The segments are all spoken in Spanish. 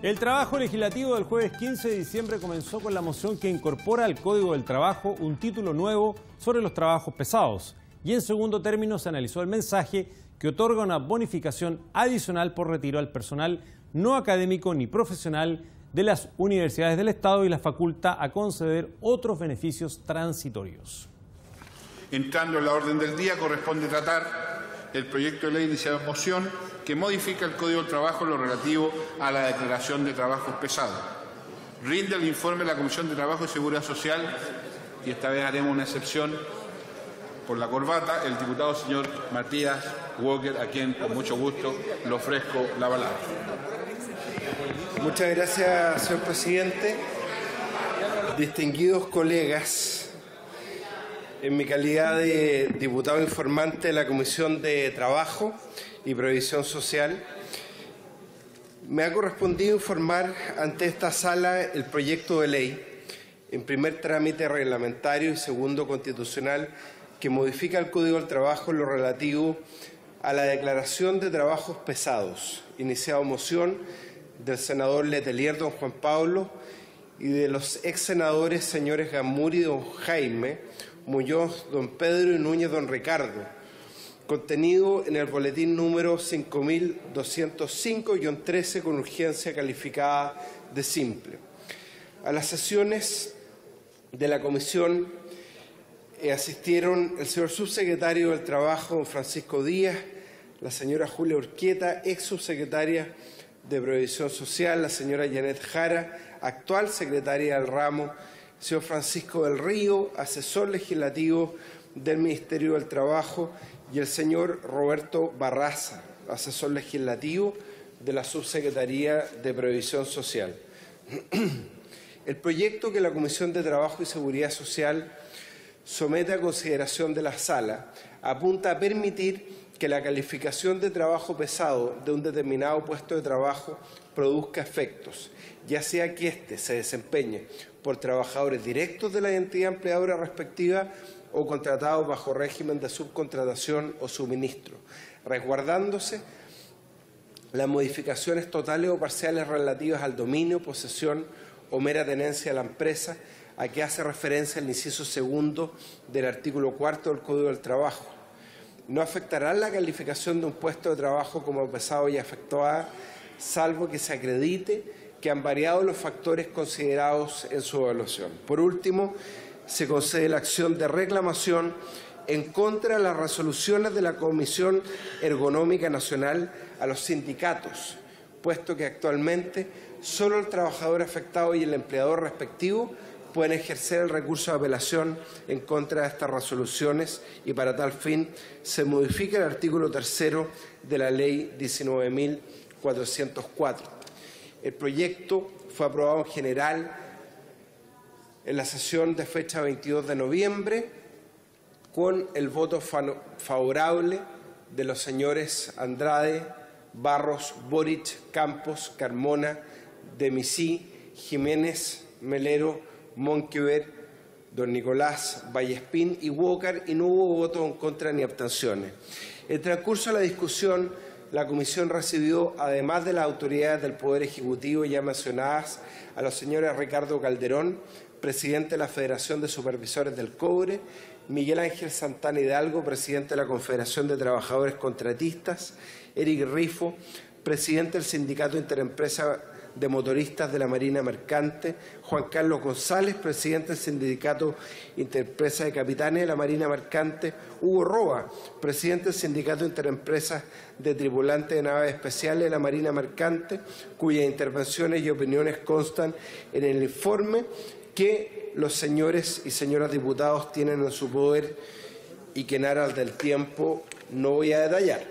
El trabajo legislativo del jueves 15 de diciembre comenzó con la moción que incorpora al Código del Trabajo un título nuevo sobre los trabajos pesados. Y en segundo término se analizó el mensaje que otorga una bonificación adicional por retiro al personal no académico ni profesional de las universidades del Estado y la faculta a conceder otros beneficios transitorios. Entrando en la orden del día, corresponde tratar el proyecto de ley iniciado en moción que modifica el Código del Trabajo en lo relativo a la declaración de trabajos pesados. Rinde el informe la Comisión de Trabajo y Seguridad Social y esta vez haremos una excepción por la corbata, el diputado señor Matías Walker, a quien con mucho gusto le ofrezco la palabra. Muchas gracias, señor presidente. Distinguidos colegas, en mi calidad de diputado informante de la Comisión de Trabajo y Previsión Social, me ha correspondido informar ante esta sala el proyecto de ley, en primer trámite reglamentario y segundo constitucional, que modifica el Código del Trabajo en lo relativo a la declaración de trabajos pesados, iniciado moción del senador Letelier, don Juan Pablo, y de los ex senadores señores Gamuri, don Jaime, Muñoz, don Pedro y Núñez, don Ricardo, contenido en el boletín número 5205-13 con urgencia calificada de simple. A las sesiones de la comisión asistieron el señor subsecretario del Trabajo, don Francisco Díaz, la señora Julia Urquieta, ex subsecretaria de Previsión Social, la señora Janet Jara, actual secretaria del ramo, el señor Francisco del Río, asesor legislativo del Ministerio del Trabajo, y el señor Roberto Barraza, asesor legislativo de la Subsecretaría de Previsión Social. El proyecto que la Comisión de Trabajo y Seguridad Social somete a consideración de la sala apunta a permitir que la calificación de trabajo pesado de un determinado puesto de trabajo produzca efectos, ya sea que éste se desempeñe por trabajadores directos de la entidad empleadora respectiva o contratados bajo régimen de subcontratación o suministro, resguardándose las modificaciones totales o parciales relativas al dominio, posesión o mera tenencia de la empresa, a que hace referencia el inciso segundo del artículo 4 del Código del Trabajo. No afectará la calificación de un puesto de trabajo como pesado y efectuada, salvo que se acredite que han variado los factores considerados en su evaluación. Por último, se concede la acción de reclamación en contra de las resoluciones de la Comisión Ergonómica Nacional a los sindicatos, puesto que actualmente solo el trabajador afectado y el empleador respectivo pueden ejercer el recurso de apelación en contra de estas resoluciones y para tal fin se modifica el artículo 3 de la Ley 19.404. El proyecto fue aprobado en general en la sesión de fecha 22 de noviembre con el voto favorable de los señores Andrade, Barros, Boric, Campos, Carmona, Demisí, Jiménez, Melero, Monkever, don Nicolás, Vallespín y Walker, y no hubo votos en contra ni abstenciones. En el transcurso de la discusión, la Comisión recibió, además de las autoridades del Poder Ejecutivo ya mencionadas, a los señores Ricardo Calderón, presidente de la Federación de Supervisores del Cobre, Miguel Ángel Santana Hidalgo, presidente de la Confederación de Trabajadores Contratistas, Eric Rifo, presidente del Sindicato Interempresa de Motoristas de la Marina Mercante, Juan Carlos González, presidente del Sindicato Interempresa de Capitanes de la Marina Mercante, Hugo Roa, presidente del Sindicato Interempresa de Tripulantes de Naves Especiales de la Marina Mercante, cuyas intervenciones y opiniones constan en el informe que los señores y señoras diputados tienen en su poder y que en aras del tiempo no voy a detallar.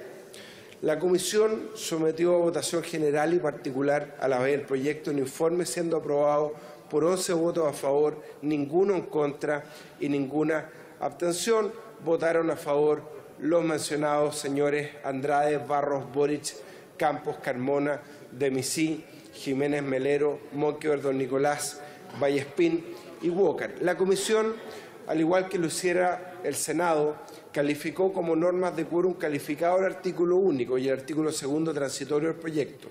La Comisión sometió a votación general y particular a la vez el proyecto en informe, siendo aprobado por 11 votos a favor, ninguno en contra y ninguna abstención. Votaron a favor los mencionados señores Andrade, Barros, Boric, Campos, Carmona, Demisí, Jiménez, Melero, Monkever, don Nicolás, Vallespín y Walker. La Comisión, al igual que lo hiciera el Senado, calificó como normas de quórum calificado el artículo único y el artículo segundo transitorio del proyecto.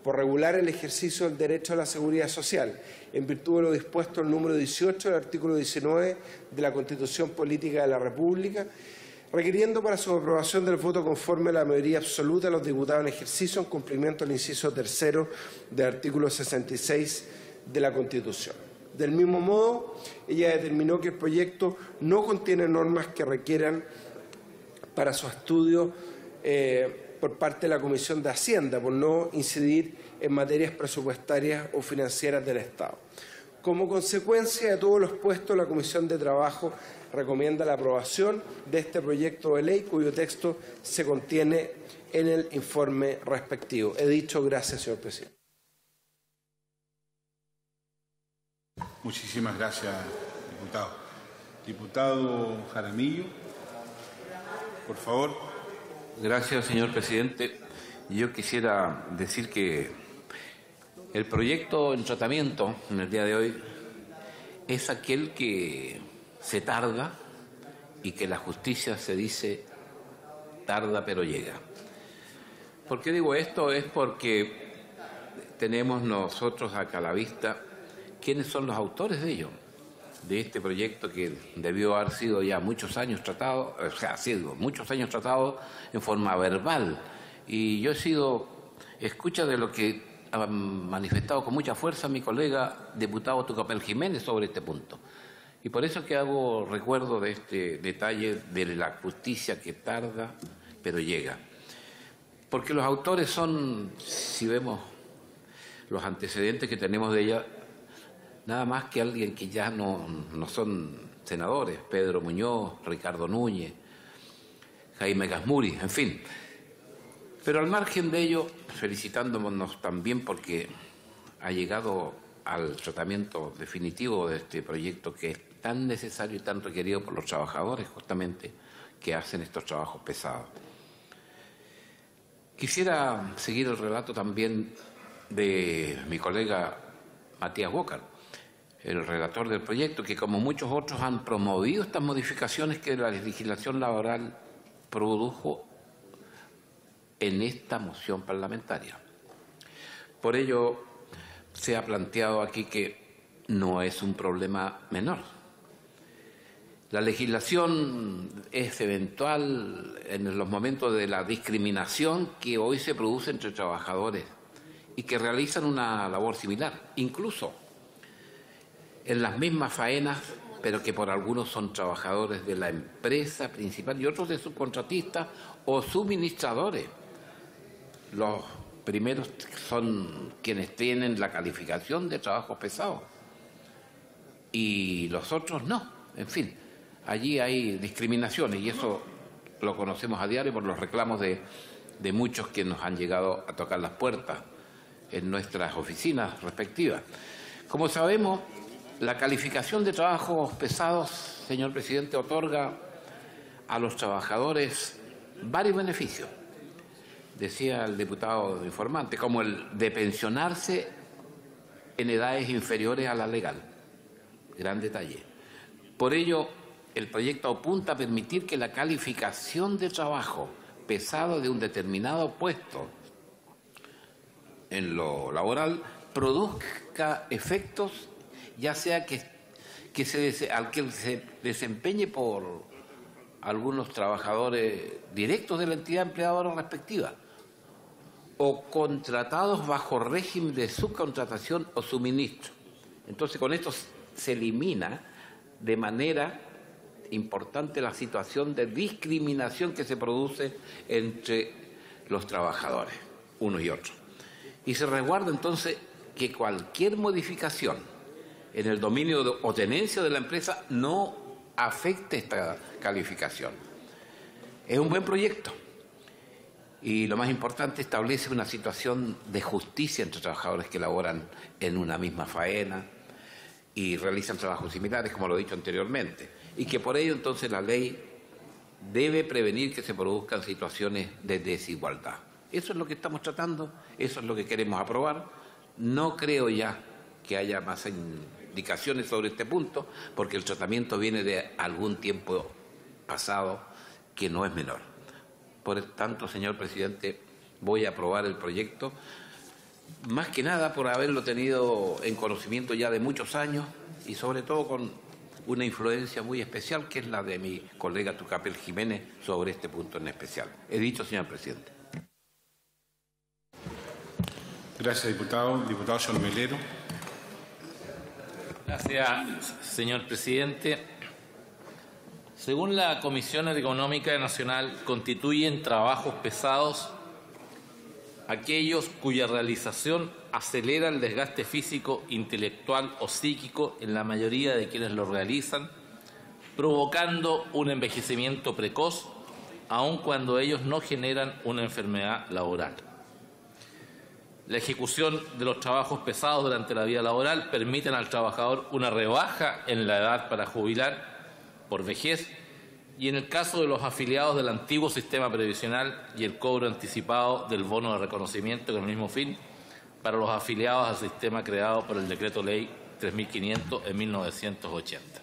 por regular el ejercicio del derecho a la seguridad social, en virtud de lo dispuesto en el número 18 del artículo 19 de la Constitución Política de la República, requiriendo para su aprobación del voto conforme a la mayoría absoluta de los diputados en ejercicio en cumplimiento del inciso tercero del artículo 66 de la Constitución. Del mismo modo, ella determinó que el proyecto no contiene normas que requieran para su estudio por parte de la Comisión de Hacienda, por no incidir en materias presupuestarias o financieras del Estado. Como consecuencia de todo lo expuesto, la Comisión de Trabajo recomienda la aprobación de este proyecto de ley, cuyo texto se contiene en el informe respectivo. He dicho. Gracias, señor presidente. Muchísimas gracias, diputado. Diputado Jaramillo, por favor. Gracias, señor presidente. Yo quisiera decir que el proyecto en tratamiento en el día de hoy es aquel que se tarda y que la justicia se dice tarda pero llega. ¿Por qué digo esto? Es porque tenemos nosotros acá a la vista quiénes son los autores de ello, de este proyecto que debió haber sido ya muchos años tratado, o sea, ha sido muchos años tratado en forma verbal. Y yo he sido escucha de lo que ha manifestado con mucha fuerza mi colega diputado Tucapel Jiménez sobre este punto. Y por eso que hago recuerdo de este detalle de la justicia que tarda, pero llega. Porque los autores son, si vemos los antecedentes que tenemos de ella, nada más que alguien que ya no son senadores, Pedro Muñoz, Ricardo Núñez, Jaime Gasmuri, en fin. Pero al margen de ello, felicitándonos también porque ha llegado al tratamiento definitivo de este proyecto que es tan necesario y tan requerido por los trabajadores justamente que hacen estos trabajos pesados. Quisiera seguir el relato también de mi colega Matías Walker, el relator del proyecto, que como muchos otros han promovido estas modificaciones que la legislación laboral produjo en esta moción parlamentaria. Por ello, se ha planteado aquí que no es un problema menor. La legislación es eventual en los momentos de la discriminación que hoy se produce entre trabajadores y que realizan una labor similar, incluso en las mismas faenas, pero que por algunos son trabajadores de la empresa principal y otros de subcontratistas o suministradores. Los primeros son quienes tienen la calificación de trabajos pesados y los otros no. En fin, allí hay discriminaciones y eso lo conocemos a diario por los reclamos de muchos que nos han llegado a tocar las puertas en nuestras oficinas respectivas. Como sabemos, la calificación de trabajos pesados, señor presidente, otorga a los trabajadores varios beneficios. Decía el diputado informante, como el de pensionarse en edades inferiores a la legal. Gran detalle. Por ello, el proyecto apunta a permitir que la calificación de trabajo pesado de un determinado puesto en lo laboral produzca efectos, ya sea que se desempeñe por algunos trabajadores directos de la entidad empleadora respectiva o contratados bajo régimen de subcontratación o suministro. Entonces, con esto se elimina de manera importante la situación de discriminación que se produce entre los trabajadores, unos y otros. Y se resguarda entonces que cualquier modificación en el dominio o tenencia de la empresa no afecte esta calificación. Es un buen proyecto y lo más importante, establece una situación de justicia entre trabajadores que laboran en una misma faena y realizan trabajos similares, como lo he dicho anteriormente, y que por ello entonces la ley debe prevenir que se produzcan situaciones de desigualdad. Eso es lo que estamos tratando, eso es lo que queremos aprobar. No creo ya que haya más indicaciones sobre este punto, porque el tratamiento viene de algún tiempo pasado que no es menor. Por tanto, señor presidente, voy a aprobar el proyecto más que nada por haberlo tenido en conocimiento ya de muchos años y sobre todo con una influencia muy especial que es la de mi colega Tucapel Jiménez sobre este punto en especial. He dicho, señor presidente. Gracias, diputado. Diputado señor Melero. Gracias, señor presidente. Según la Comisión Económica Nacional, constituyen trabajos pesados aquellos cuya realización acelera el desgaste físico, intelectual o psíquico en la mayoría de quienes lo realizan, provocando un envejecimiento precoz, aun cuando ellos no generan una enfermedad laboral. La ejecución de los trabajos pesados durante la vida laboral permiten al trabajador una rebaja en la edad para jubilar por vejez y en el caso de los afiliados del antiguo sistema previsional y el cobro anticipado del bono de reconocimiento con el mismo fin para los afiliados al sistema creado por el Decreto Ley 3.500 en 1980.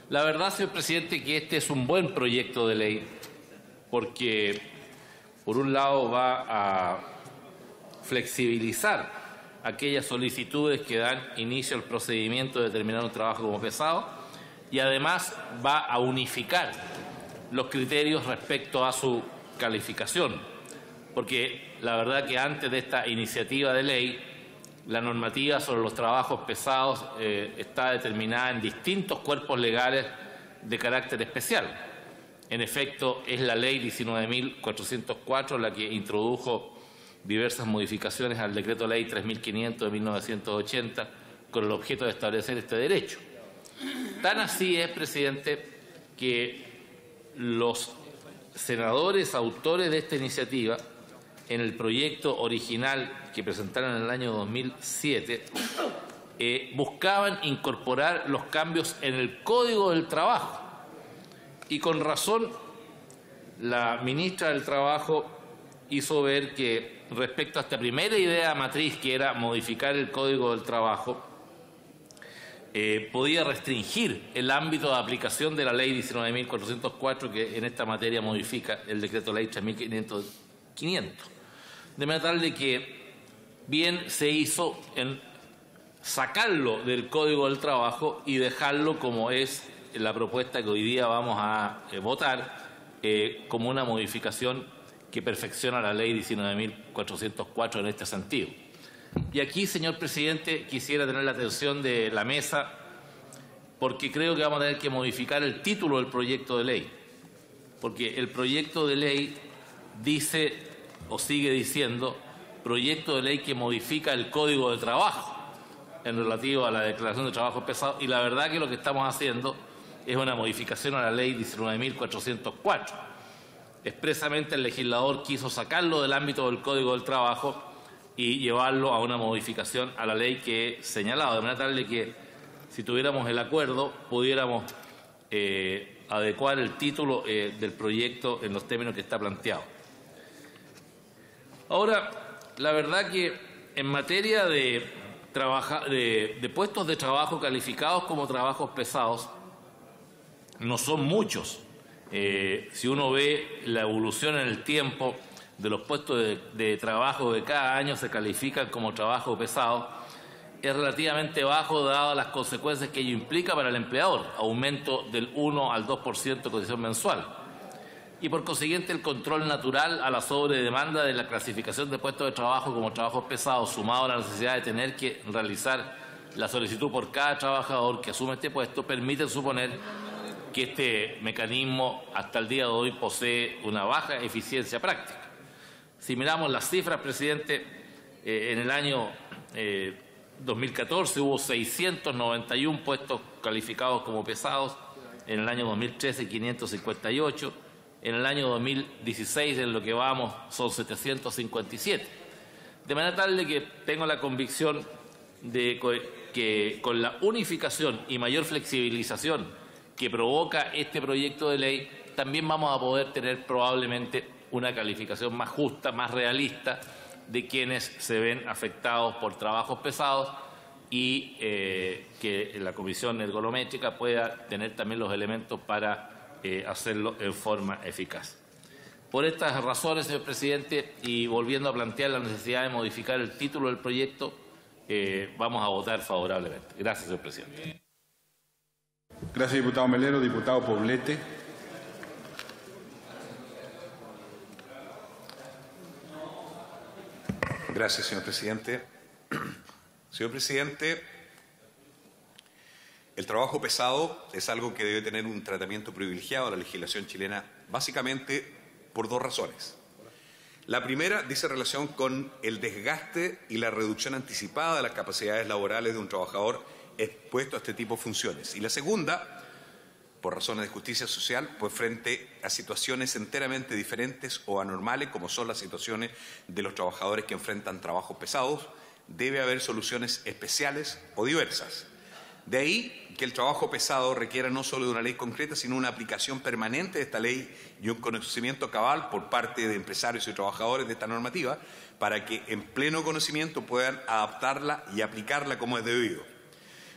La verdad, señor presidente, que este es un buen proyecto de ley porque, por un lado, va a flexibilizar aquellas solicitudes que dan inicio al procedimiento de determinar un trabajo como pesado y además va a unificar los criterios respecto a su calificación, porque la verdad que antes de esta iniciativa de ley la normativa sobre los trabajos pesados está determinada en distintos cuerpos legales de carácter especial. En efecto, es la Ley 19.404 la que introdujo diversas modificaciones al Decreto Ley 3.500 de 1980 con el objeto de establecer este derecho. Tan así es, presidente, que los senadores autores de esta iniciativa, en el proyecto original que presentaron en el año 2007, buscaban incorporar los cambios en el Código del Trabajo. Y con razón, la ministra del Trabajo hizo ver que respecto a esta primera idea matriz, que era modificar el Código del Trabajo, podía restringir el ámbito de aplicación de la Ley 19.404, que en esta materia modifica el Decreto Ley 3.500. De manera tal de que bien se hizo en sacarlo del Código del Trabajo y dejarlo como es la propuesta que hoy día vamos a votar, como una modificación que perfecciona la Ley 19.404 en este sentido. Y aquí, señor presidente, quisiera tener la atención de la mesa porque creo que vamos a tener que modificar el título del proyecto de ley, porque el proyecto de ley dice o sigue diciendo proyecto de ley que modifica el Código de Trabajo en relativo a la declaración de trabajo pesado, y la verdad que lo que estamos haciendo es una modificación a la Ley 19.404. Expresamente el legislador quiso sacarlo del ámbito del Código del Trabajo y llevarlo a una modificación a la ley que he señalado, de manera tal de que si tuviéramos el acuerdo pudiéramos adecuar el título del proyecto en los términos que está planteado. Ahora, la verdad que en materia de puestos de trabajo calificados como trabajos pesados, no son muchos. Si uno ve la evolución en el tiempo de los puestos de trabajo que cada año se califican como trabajo pesado, es relativamente bajo dadas las consecuencias que ello implica para el empleador, aumento del 1 al 2% de cotización mensual. Y por consiguiente el control natural a la sobredemanda de la clasificación de puestos de trabajo como trabajos pesados, sumado a la necesidad de tener que realizar la solicitud por cada trabajador que asume este puesto, permite suponer que este mecanismo hasta el día de hoy posee una baja eficiencia práctica. Si miramos las cifras, presidente, en el año 2014 hubo 691 puestos calificados como pesados, en el año 2013 558, en el año 2016 en lo que vamos son 757. De manera tal de que tengo la convicción de que con la unificación y mayor flexibilización que provoca este proyecto de ley, también vamos a poder tener probablemente una calificación más justa, más realista de quienes se ven afectados por trabajos pesados y que la Comisión Ergonométrica pueda tener también los elementos para hacerlo en forma eficaz. Por estas razones, señor presidente, y volviendo a plantear la necesidad de modificar el título del proyecto, vamos a votar favorablemente. Gracias, señor presidente. Gracias, diputado Melero. Diputado Poblete. Gracias, señor presidente. Señor presidente, el trabajo pesado es algo que debe tener un tratamiento privilegiado a la legislación chilena, básicamente por dos razones. La primera dice relación con el desgaste y la reducción anticipada de las capacidades laborales de un trabajador expuesto a este tipo de funciones. Y la segunda, por razones de justicia social, pues frente a situaciones enteramente diferentes o anormales, como son las situaciones de los trabajadores que enfrentan trabajos pesados, debe haber soluciones especiales o diversas. De ahí que el trabajo pesado requiera no solo de una ley concreta, sino una aplicación permanente de esta ley y un conocimiento cabal por parte de empresarios y trabajadores de esta normativa, para que en pleno conocimiento puedan adaptarla y aplicarla como es debido.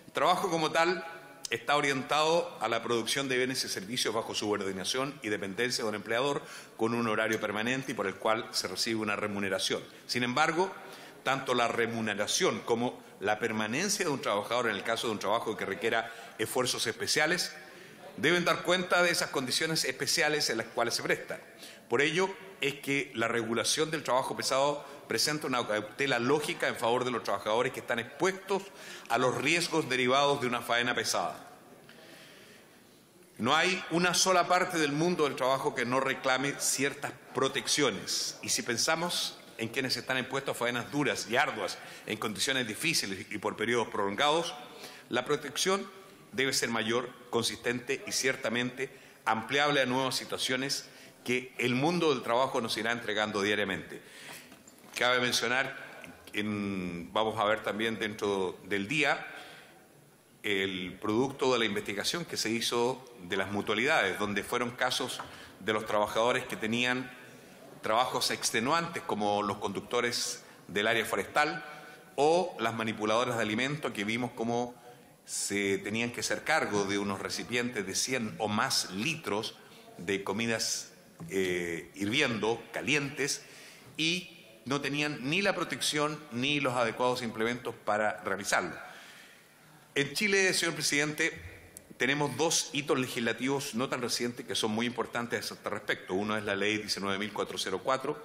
El trabajo como tal está orientado a la producción de bienes y servicios bajo subordinación y dependencia de un empleador con un horario permanente y por el cual se recibe una remuneración. Sin embargo, tanto la remuneración como la permanencia de un trabajador en el caso de un trabajo que requiera esfuerzos especiales deben dar cuenta de esas condiciones especiales en las cuales se prestan. Por ello es que la regulación del trabajo pesado presenta una cautela lógica en favor de los trabajadores que están expuestos a los riesgos derivados de una faena pesada. No hay una sola parte del mundo del trabajo que no reclame ciertas protecciones. Y si pensamos en quienes están expuestos a faenas duras y arduas, en condiciones difíciles y por periodos prolongados, la protección debe ser mayor, consistente y ciertamente ampliable a nuevas situaciones que el mundo del trabajo nos irá entregando diariamente. Cabe mencionar, vamos a ver también dentro del día, el producto de la investigación que se hizo de las mutualidades, donde fueron casos de los trabajadores que tenían trabajos extenuantes, como los conductores del área forestal o las manipuladoras de alimentos, que vimos cómo se tenían que hacer cargo de unos recipientes de 100 o más litros de comidas hirviendo, calientes, y no tenían ni la protección ni los adecuados implementos para realizarlo. En Chile, señor presidente, tenemos dos hitos legislativos no tan recientes que son muy importantes a este respecto. Uno es la ley 19.404,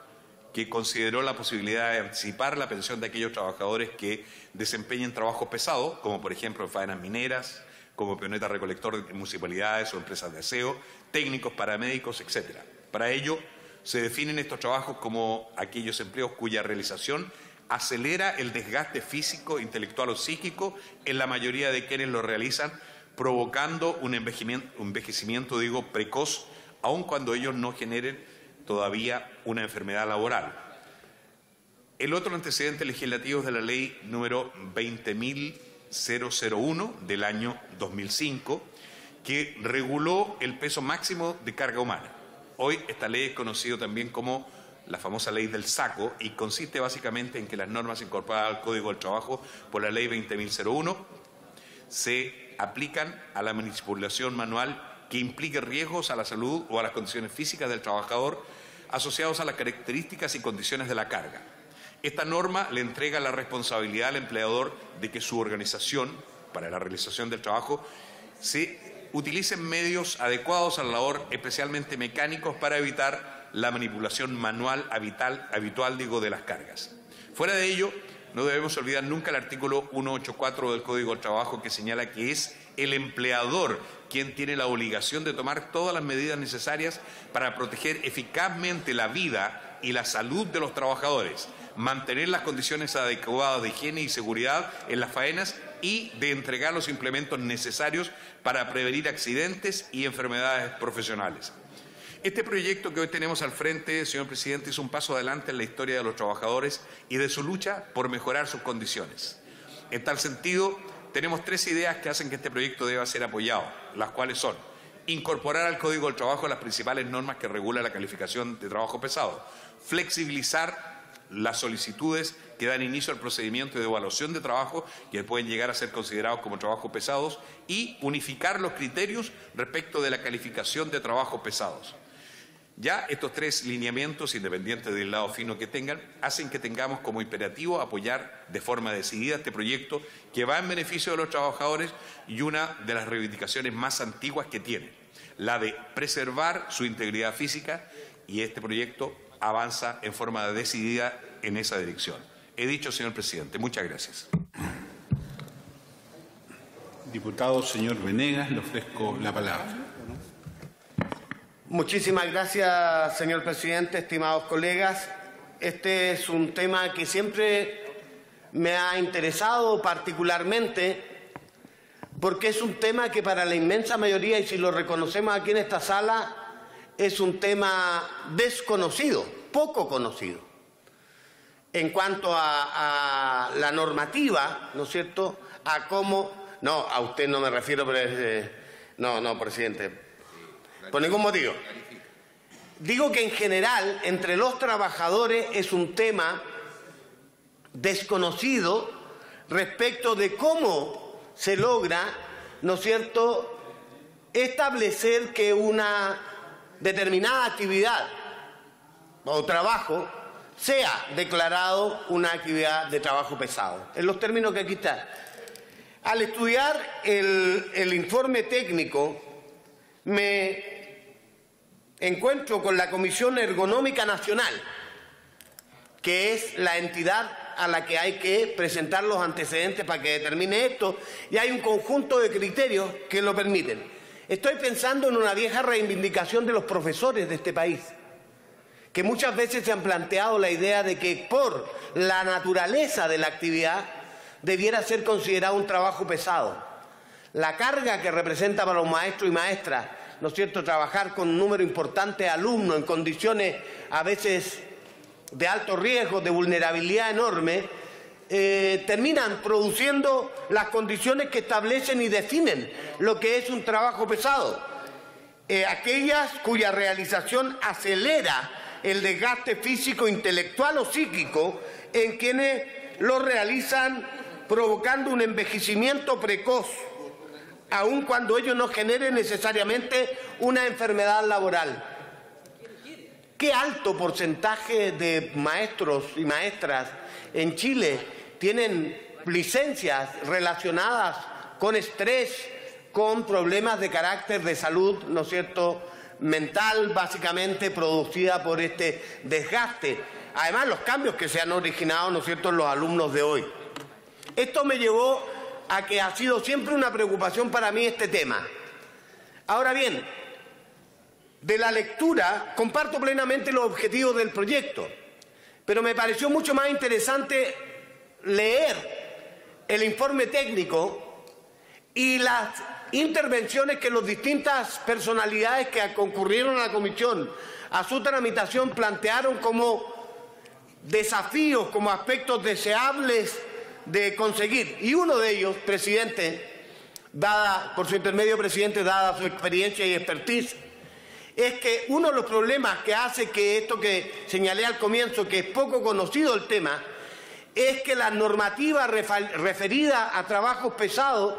que consideró la posibilidad de anticipar la pensión de aquellos trabajadores que desempeñen trabajos pesados, como por ejemplo en faenas mineras, como peoneta recolector de municipalidades o empresas de aseo, técnicos, paramédicos, etc. Para ello, se definen estos trabajos como aquellos empleos cuya realización acelera el desgaste físico, intelectual o psíquico en la mayoría de quienes lo realizan, provocando un envejecimiento, precoz, aun cuando ellos no generen todavía una enfermedad laboral. El otro antecedente legislativo es de la ley número 20.001 del año 2005, que reguló el peso máximo de carga humana. Hoy esta ley es conocida también como la famosa ley del saco y consiste básicamente en que las normas incorporadas al Código del Trabajo por la ley 20.001 se aplican a la manipulación manual que implique riesgos a la salud o a las condiciones físicas del trabajador asociados a las características y condiciones de la carga. Esta norma le entrega la responsabilidad al empleador de que su organización, para la realización del trabajo, se utilicen medios adecuados a la labor, especialmente mecánicos, para evitar la manipulación manual habitual de las cargas. Fuera de ello, no debemos olvidar nunca el artículo 184 del Código del Trabajo, que señala que es el empleador quien tiene la obligación de tomar todas las medidas necesarias para proteger eficazmente la vida y la salud de los trabajadores, mantener las condiciones adecuadas de higiene y seguridad en las faenas y de entregar los implementos necesarios para prevenir accidentes y enfermedades profesionales. Este proyecto que hoy tenemos al frente, señor presidente, es un paso adelante en la historia de los trabajadores y de su lucha por mejorar sus condiciones. En tal sentido, tenemos tres ideas que hacen que este proyecto deba ser apoyado, las cuales son: incorporar al Código del Trabajo las principales normas que regulan la calificación de trabajo pesado, flexibilizar las solicitudes que dan inicio al procedimiento de evaluación de trabajo, que pueden llegar a ser considerados como trabajos pesados, y unificar los criterios respecto de la calificación de trabajos pesados. Ya estos tres lineamientos, independientes del lado fino que tengan, hacen que tengamos como imperativo apoyar de forma decidida este proyecto que va en beneficio de los trabajadores y una de las reivindicaciones más antiguas que tiene, la de preservar su integridad física, y este proyecto avanza en forma decidida en esa dirección. He dicho, señor presidente. Muchas gracias. Diputado señor Venegas, le ofrezco la palabra. Muchísimas gracias, señor presidente, estimados colegas. Este es un tema que siempre me ha interesado particularmente porque es un tema que para la inmensa mayoría, y si lo reconocemos aquí en esta sala, es un tema desconocido, poco conocido. En cuanto a la normativa, ¿no es cierto?, a cómo... No, a usted no me refiero, pero no, presidente. Por ningún motivo. Digo que en general, entre los trabajadores, es un tema desconocido respecto de cómo se logra, ¿no es cierto?, establecer que una determinada actividad o trabajo sea declarado una actividad de trabajo pesado, en los términos que aquí está. Al estudiar el informe técnico, me encuentro con la Comisión Ergonómica Nacional, que es la entidad a la que hay que presentar los antecedentes para que determine esto, y hay un conjunto de criterios que lo permiten. Estoy pensando en una vieja reivindicación de los profesores de este país, que muchas veces se han planteado la idea de que por la naturaleza de la actividad debiera ser considerado un trabajo pesado. La carga que representa para los maestros y maestras, ¿no es cierto?, trabajar con un número importante de alumnos en condiciones a veces de alto riesgo, de vulnerabilidad enorme, terminan produciendo las condiciones que establecen y definen lo que es un trabajo pesado. Aquellas cuya realización acelera el desgaste físico, intelectual o psíquico en quienes lo realizan, provocando un envejecimiento precoz, aun cuando ello no genere necesariamente una enfermedad laboral. ¿Qué alto porcentaje de maestros y maestras en Chile tienen licencias relacionadas con estrés, con problemas de carácter de salud, ¿no es cierto?, mental, básicamente producida por este desgaste? Además, los cambios que se han originado, ¿no es cierto?, en los alumnos de hoy. Esto me llevó a que ha sido siempre una preocupación para mí este tema. Ahora bien, de la lectura comparto plenamente los objetivos del proyecto, pero me pareció mucho más interesante leer el informe técnico y las intervenciones que las distintas personalidades que concurrieron a la comisión a su tramitación plantearon como desafíos, como aspectos deseables de conseguir. Y uno de ellos, presidente, por su intermedio, presidente, dada su experiencia y expertise, es que uno de los problemas que hace que esto que señalé al comienzo, que es poco conocido el tema, es que la normativa referida a trabajos pesados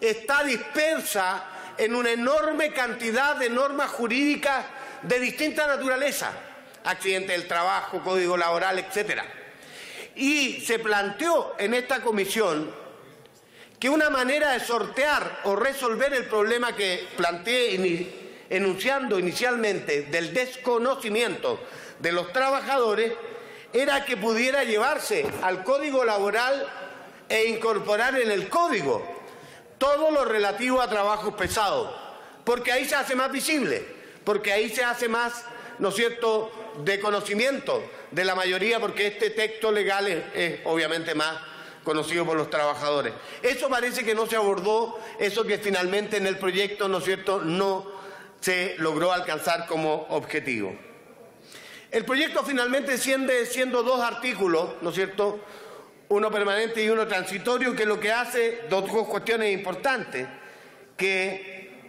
está dispersa en una enorme cantidad de normas jurídicas de distinta naturaleza, accidente del trabajo, código laboral, etcétera. Y se planteó en esta comisión que una manera de sortear o resolver el problema que planteé enunciando inicialmente del desconocimiento de los trabajadores era que pudiera llevarse al código laboral e incorporar en el código todo lo relativo a trabajos pesados, porque ahí se hace más visible, porque ahí se hace más, ¿no es cierto?, de conocimiento de la mayoría, porque este texto legal es obviamente más conocido por los trabajadores. Eso parece que no se abordó, eso que finalmente en el proyecto, ¿no es cierto?, no se logró alcanzar como objetivo. El proyecto finalmente siendo dos artículos, ¿no es cierto?, uno permanente y uno transitorio, que lo que hace dos cuestiones importantes, que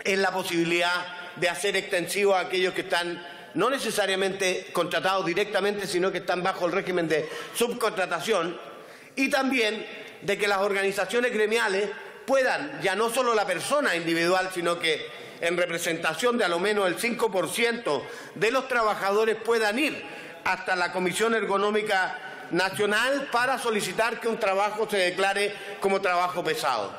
es la posibilidad de hacer extensivo a aquellos que están no necesariamente contratados directamente, sino que están bajo el régimen de subcontratación, y también de que las organizaciones gremiales puedan, ya no solo la persona individual, sino que en representación de a lo menos el 5% de los trabajadores, puedan ir hasta la Comisión Ergonómica Nacional para solicitar que un trabajo se declare como trabajo pesado.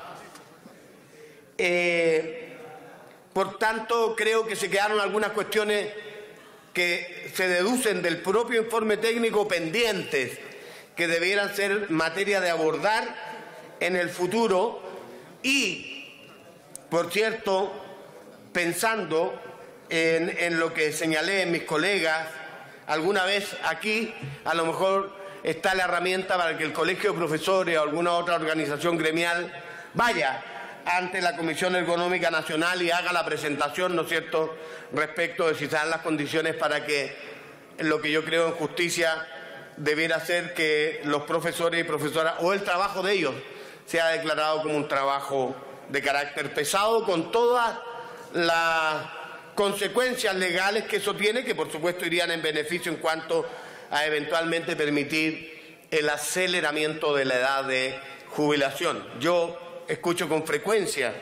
Por tanto, creo que se quedaron algunas cuestiones que se deducen del propio informe técnico pendientes, que debieran ser materia de abordar en el futuro. Y, por cierto, pensando en lo que señalé en mis colegas, alguna vez aquí a lo mejor está la herramienta para que el Colegio de Profesores o alguna otra organización gremial vaya ante la Comisión Ergonómica Nacional y haga la presentación, ¿no es cierto?, respecto de si se dan las condiciones para que lo que yo creo en justicia debiera ser que los profesores y profesoras o el trabajo de ellos sea declarado como un trabajo de carácter pesado, con todas las consecuencias legales que eso tiene, que por supuesto irían en beneficio en cuanto a eventualmente permitir el aceleramiento de la edad de jubilación. Yo escucho con frecuencia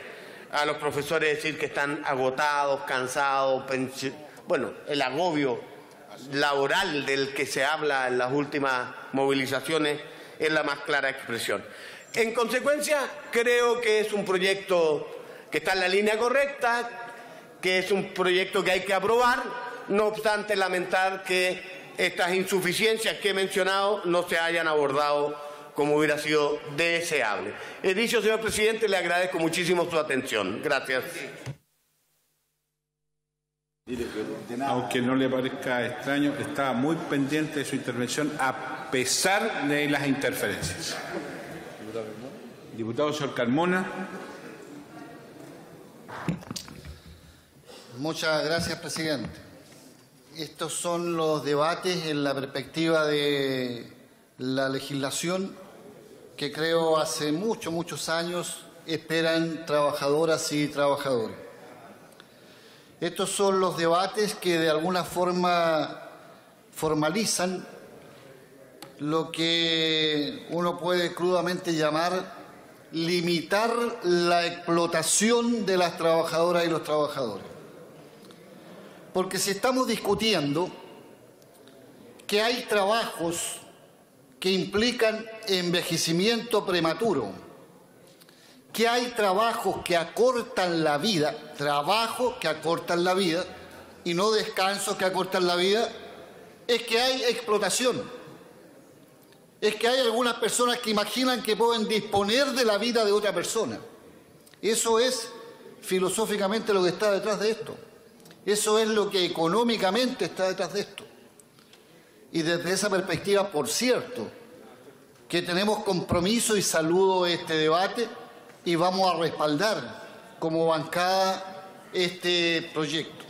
a los profesores decir que están agotados, cansados, bueno, el agobio laboral del que se habla en las últimas movilizaciones es la más clara expresión. En consecuencia, creo que es un proyecto que está en la línea correcta, que es un proyecto que hay que aprobar, no obstante lamentar que estas insuficiencias que he mencionado no se hayan abordado como hubiera sido deseable. He dicho, señor presidente, le agradezco muchísimo su atención. Gracias. Aunque no le parezca extraño, estaba muy pendiente de su intervención a pesar de las interferencias. Diputado señor Carmona. Muchas gracias, presidente. Estos son los debates en la perspectiva de la legislación que creo hace muchos años esperan trabajadoras y trabajadores. Estos son los debates que de alguna forma formalizan lo que uno puede crudamente llamar limitar la explotación de las trabajadoras y los trabajadores. Porque si estamos discutiendo que hay trabajos que implican envejecimiento prematuro, que hay trabajos que acortan la vida, y no descansos que acortan la vida, es que hay explotación. Es que hay algunas personas que imaginan que pueden disponer de la vida de otra persona. Eso es filosóficamente lo que está detrás de esto. Eso es lo que económicamente está detrás de esto. Y desde esa perspectiva, por cierto, que tenemos compromiso y saludo este debate y vamos a respaldar como bancada este proyecto.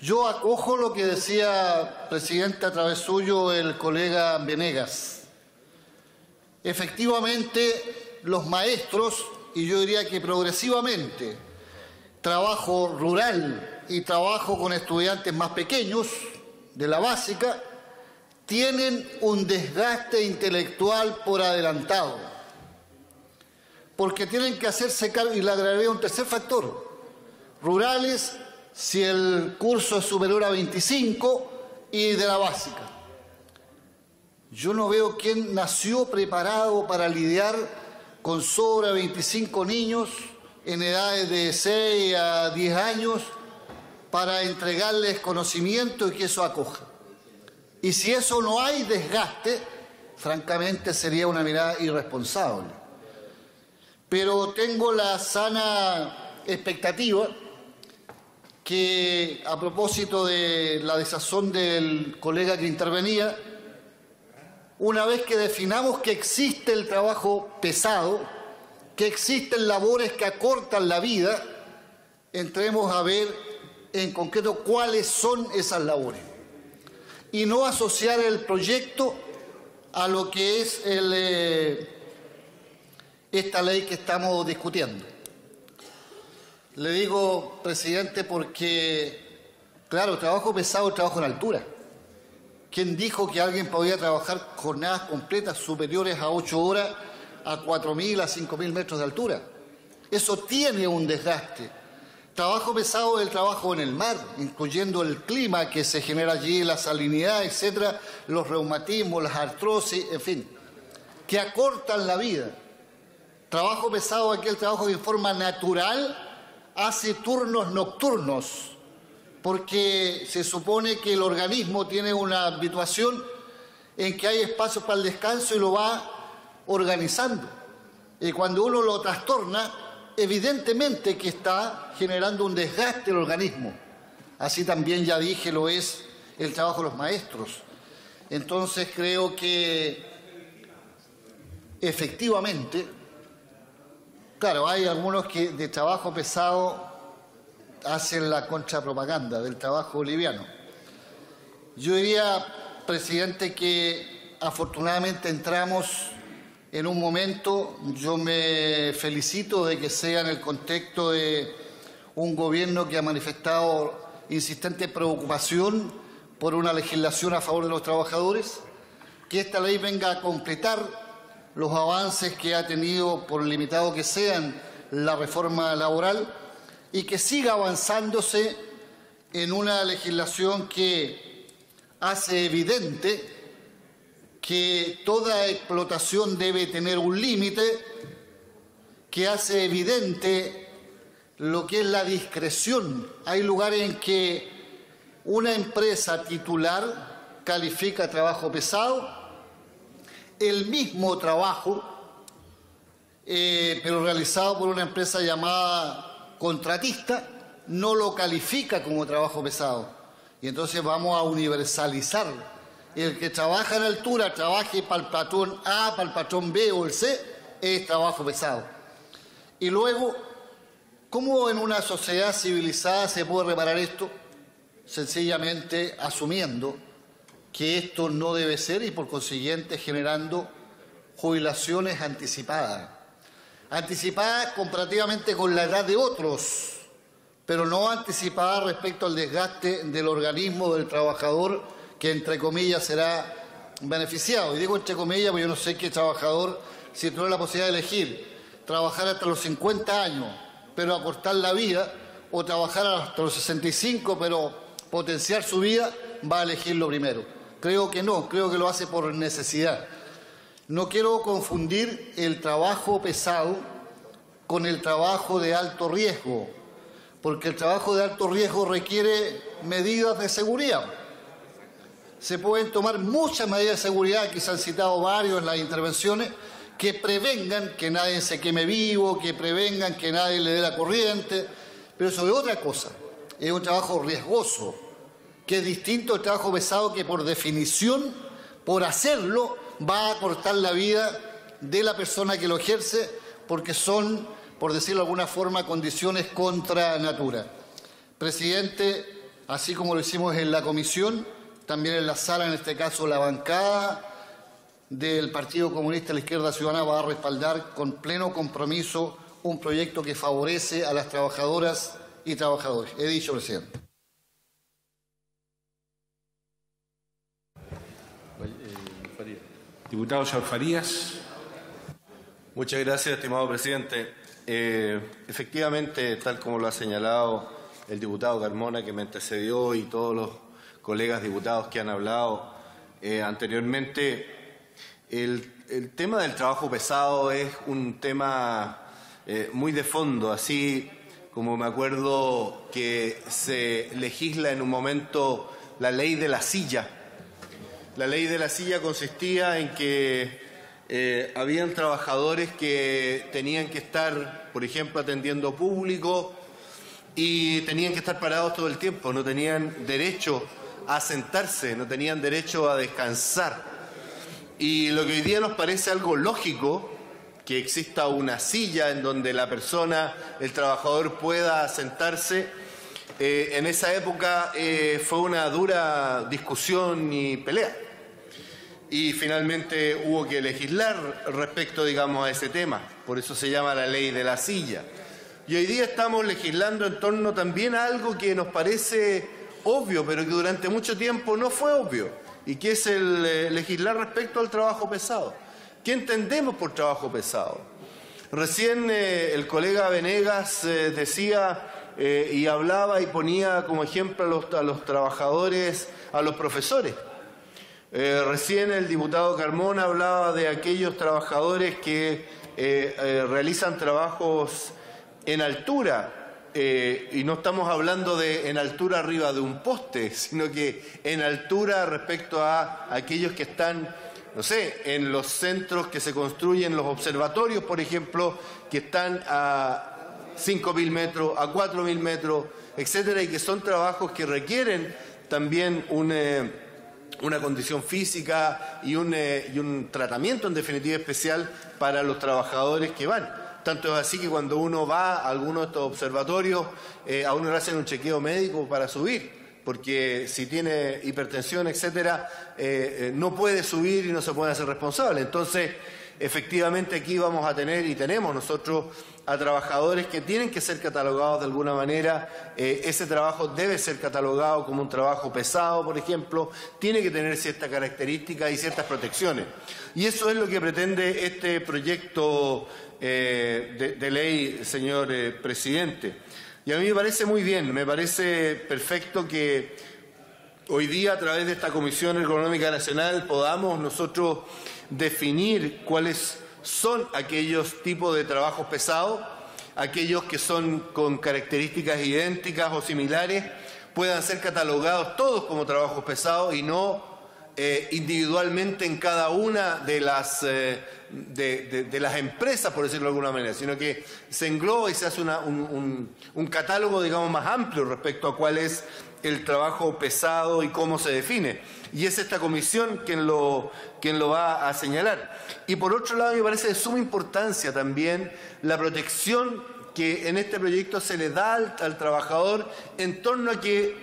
Yo acojo lo que decía, presidente, a través suyo el colega Venegas. Efectivamente, los maestros, y yo diría que progresivamente, trabajo rural y trabajo con estudiantes más pequeños, de la básica, tienen un desgaste intelectual por adelantado, porque tienen que hacerse cargo, y le agregaré un tercer factor, rurales, si el curso es superior a 25, y de la básica. Yo no veo quién nació preparado para lidiar con sobre 25 niños en edades de 6 a 10 años para entregarles conocimiento y que eso acoja. Y si eso no hay desgaste, francamente sería una mirada irresponsable. Pero tengo la sana expectativa que, a propósito de la desazón del colega que intervenía, una vez que definamos que existe el trabajo pesado, que existen labores que acortan la vida, entremos a ver en concreto cuáles son esas labores. Y no asociar el proyecto a lo que es esta ley que estamos discutiendo. Le digo, presidente, porque, claro, trabajo pesado es trabajo en altura. ¿Quién dijo que alguien podía trabajar jornadas completas superiores a 8 horas a 4.000, a 5.000 metros de altura? Eso tiene un desgaste. Trabajo pesado es el trabajo en el mar, incluyendo el clima que se genera allí, la salinidad, etcétera, los reumatismos, las artrosis, en fin, que acortan la vida. Trabajo pesado es aquel trabajo que en forma natural hace turnos nocturnos, porque se supone que el organismo tiene una habituación en que hay espacio para el descanso y lo va organizando. Y cuando uno lo trastorna, evidentemente que está generando un desgaste el organismo. Así también, ya dije, lo es el trabajo de los maestros. Entonces creo que efectivamente, claro, hay algunos que de trabajo pesado hacen la contrapropaganda del trabajo liviano. Yo diría, presidente, que afortunadamente entramos en un momento, yo me felicito de que sea en el contexto de un gobierno que ha manifestado insistente preocupación por una legislación a favor de los trabajadores, que esta ley venga a completar los avances que ha tenido, por limitado que sean, la reforma laboral, y que siga avanzándose en una legislación que hace evidente que toda explotación debe tener un límite, que hace evidente lo que es la discreción. Hay lugares en que una empresa titular califica trabajo pesado, el mismo trabajo, pero realizado por una empresa llamada contratista, no lo califica como trabajo pesado. Y entonces vamos a universalizar. El que trabaja en altura, trabaje para el patrón A, para el patrón B o el C, es trabajo pesado. Y luego, ¿cómo en una sociedad civilizada se puede reparar esto? Sencillamente asumiendo que esto no debe ser y por consiguiente generando jubilaciones anticipadas. Anticipadas comparativamente con la edad de otros, pero no anticipadas respecto al desgaste del organismo del trabajador, que entre comillas será beneficiado. Y digo entre comillas porque yo no sé qué trabajador, si tuviera la posibilidad de elegir trabajar hasta los 50 años, pero acortar la vida, o trabajar hasta los 65, pero potenciar su vida, va a elegir lo primero. Creo que no, creo que lo hace por necesidad. No quiero confundir el trabajo pesado con el trabajo de alto riesgo, porque el trabajo de alto riesgo requiere medidas de seguridad. Se pueden tomar muchas medidas de seguridad, que se han citado varios en las intervenciones, que prevengan que nadie se queme vivo, que prevengan que nadie le dé la corriente, pero eso es otra cosa. Es un trabajo riesgoso, que es distinto al trabajo pesado, que por definición, por hacerlo, va a cortar la vida de la persona que lo ejerce, porque son, por decirlo de alguna forma, condiciones contra natura. Presidente, así como lo hicimos en la comisión, también en la sala, en este caso la bancada del Partido Comunista de la Izquierda Ciudadana va a respaldar con pleno compromiso un proyecto que favorece a las trabajadoras y trabajadores. He dicho, presidente. Diputado João Farías. Muchas gracias, estimado presidente. Efectivamente, tal como lo ha señalado el diputado Carmona, que me antecedió, y todos los colegas diputados que han hablado anteriormente, el tema del trabajo pesado es un tema muy de fondo, así como me acuerdo que se legisla en un momento la ley de la silla. La ley de la silla consistía en que habían trabajadores que tenían que estar, por ejemplo, atendiendo público y tenían que estar parados todo el tiempo, no tenían derecho a sentarse, no tenían derecho a descansar. Y lo que hoy día nos parece algo lógico, que exista una silla en donde la persona, el trabajador, pueda sentarse, en esa época fue una dura discusión y pelea. Y finalmente hubo que legislar respecto, digamos, a ese tema. Por eso se llama la ley de la silla. Y hoy día estamos legislando en torno también a algo que nos parece obvio, pero que durante mucho tiempo no fue obvio, y que es el legislar respecto al trabajo pesado. ¿Qué entendemos por trabajo pesado? Recién el colega Venegas decía y hablaba y ponía como ejemplo a los trabajadores, a los profesores. Recién el diputado Carmona hablaba de aquellos trabajadores que realizan trabajos en altura. Y no estamos hablando de en altura arriba de un poste, sino que en altura respecto a aquellos que están, no sé, en los centros que se construyen, los observatorios, por ejemplo, que están a 5.000 metros, a 4.000 metros, etcétera, y que son trabajos que requieren también una condición física y un tratamiento, en definitiva, especial para los trabajadores que van. Tanto es así que cuando uno va a alguno de estos observatorios, a uno le hacen un chequeo médico para subir, porque si tiene hipertensión, etcétera, no puede subir y no se puede hacer responsable. Entonces, efectivamente aquí vamos a tener y tenemos nosotros a trabajadores que tienen que ser catalogados de alguna manera. Ese trabajo debe ser catalogado como un trabajo pesado, por ejemplo, tiene que tener ciertas características y ciertas protecciones. Y eso es lo que pretende este proyecto de ley, señor presidente. Y a mí me parece muy bien, me parece perfecto que hoy día a través de esta Comisión Económica Nacional podamos nosotros definir cuáles son aquellos tipos de trabajos pesados, aquellos que son con características idénticas o similares, puedan ser catalogados todos como trabajos pesados y no individualmente en cada una de las empresas, por decirlo de alguna manera, sino que se engloba y se hace un catálogo, digamos, más amplio respecto a cuál es el trabajo pesado y cómo se define. Y es esta comisión quien lo va a señalar. Y por otro lado, me parece de suma importancia también la protección que en este proyecto se le da al trabajador en torno a que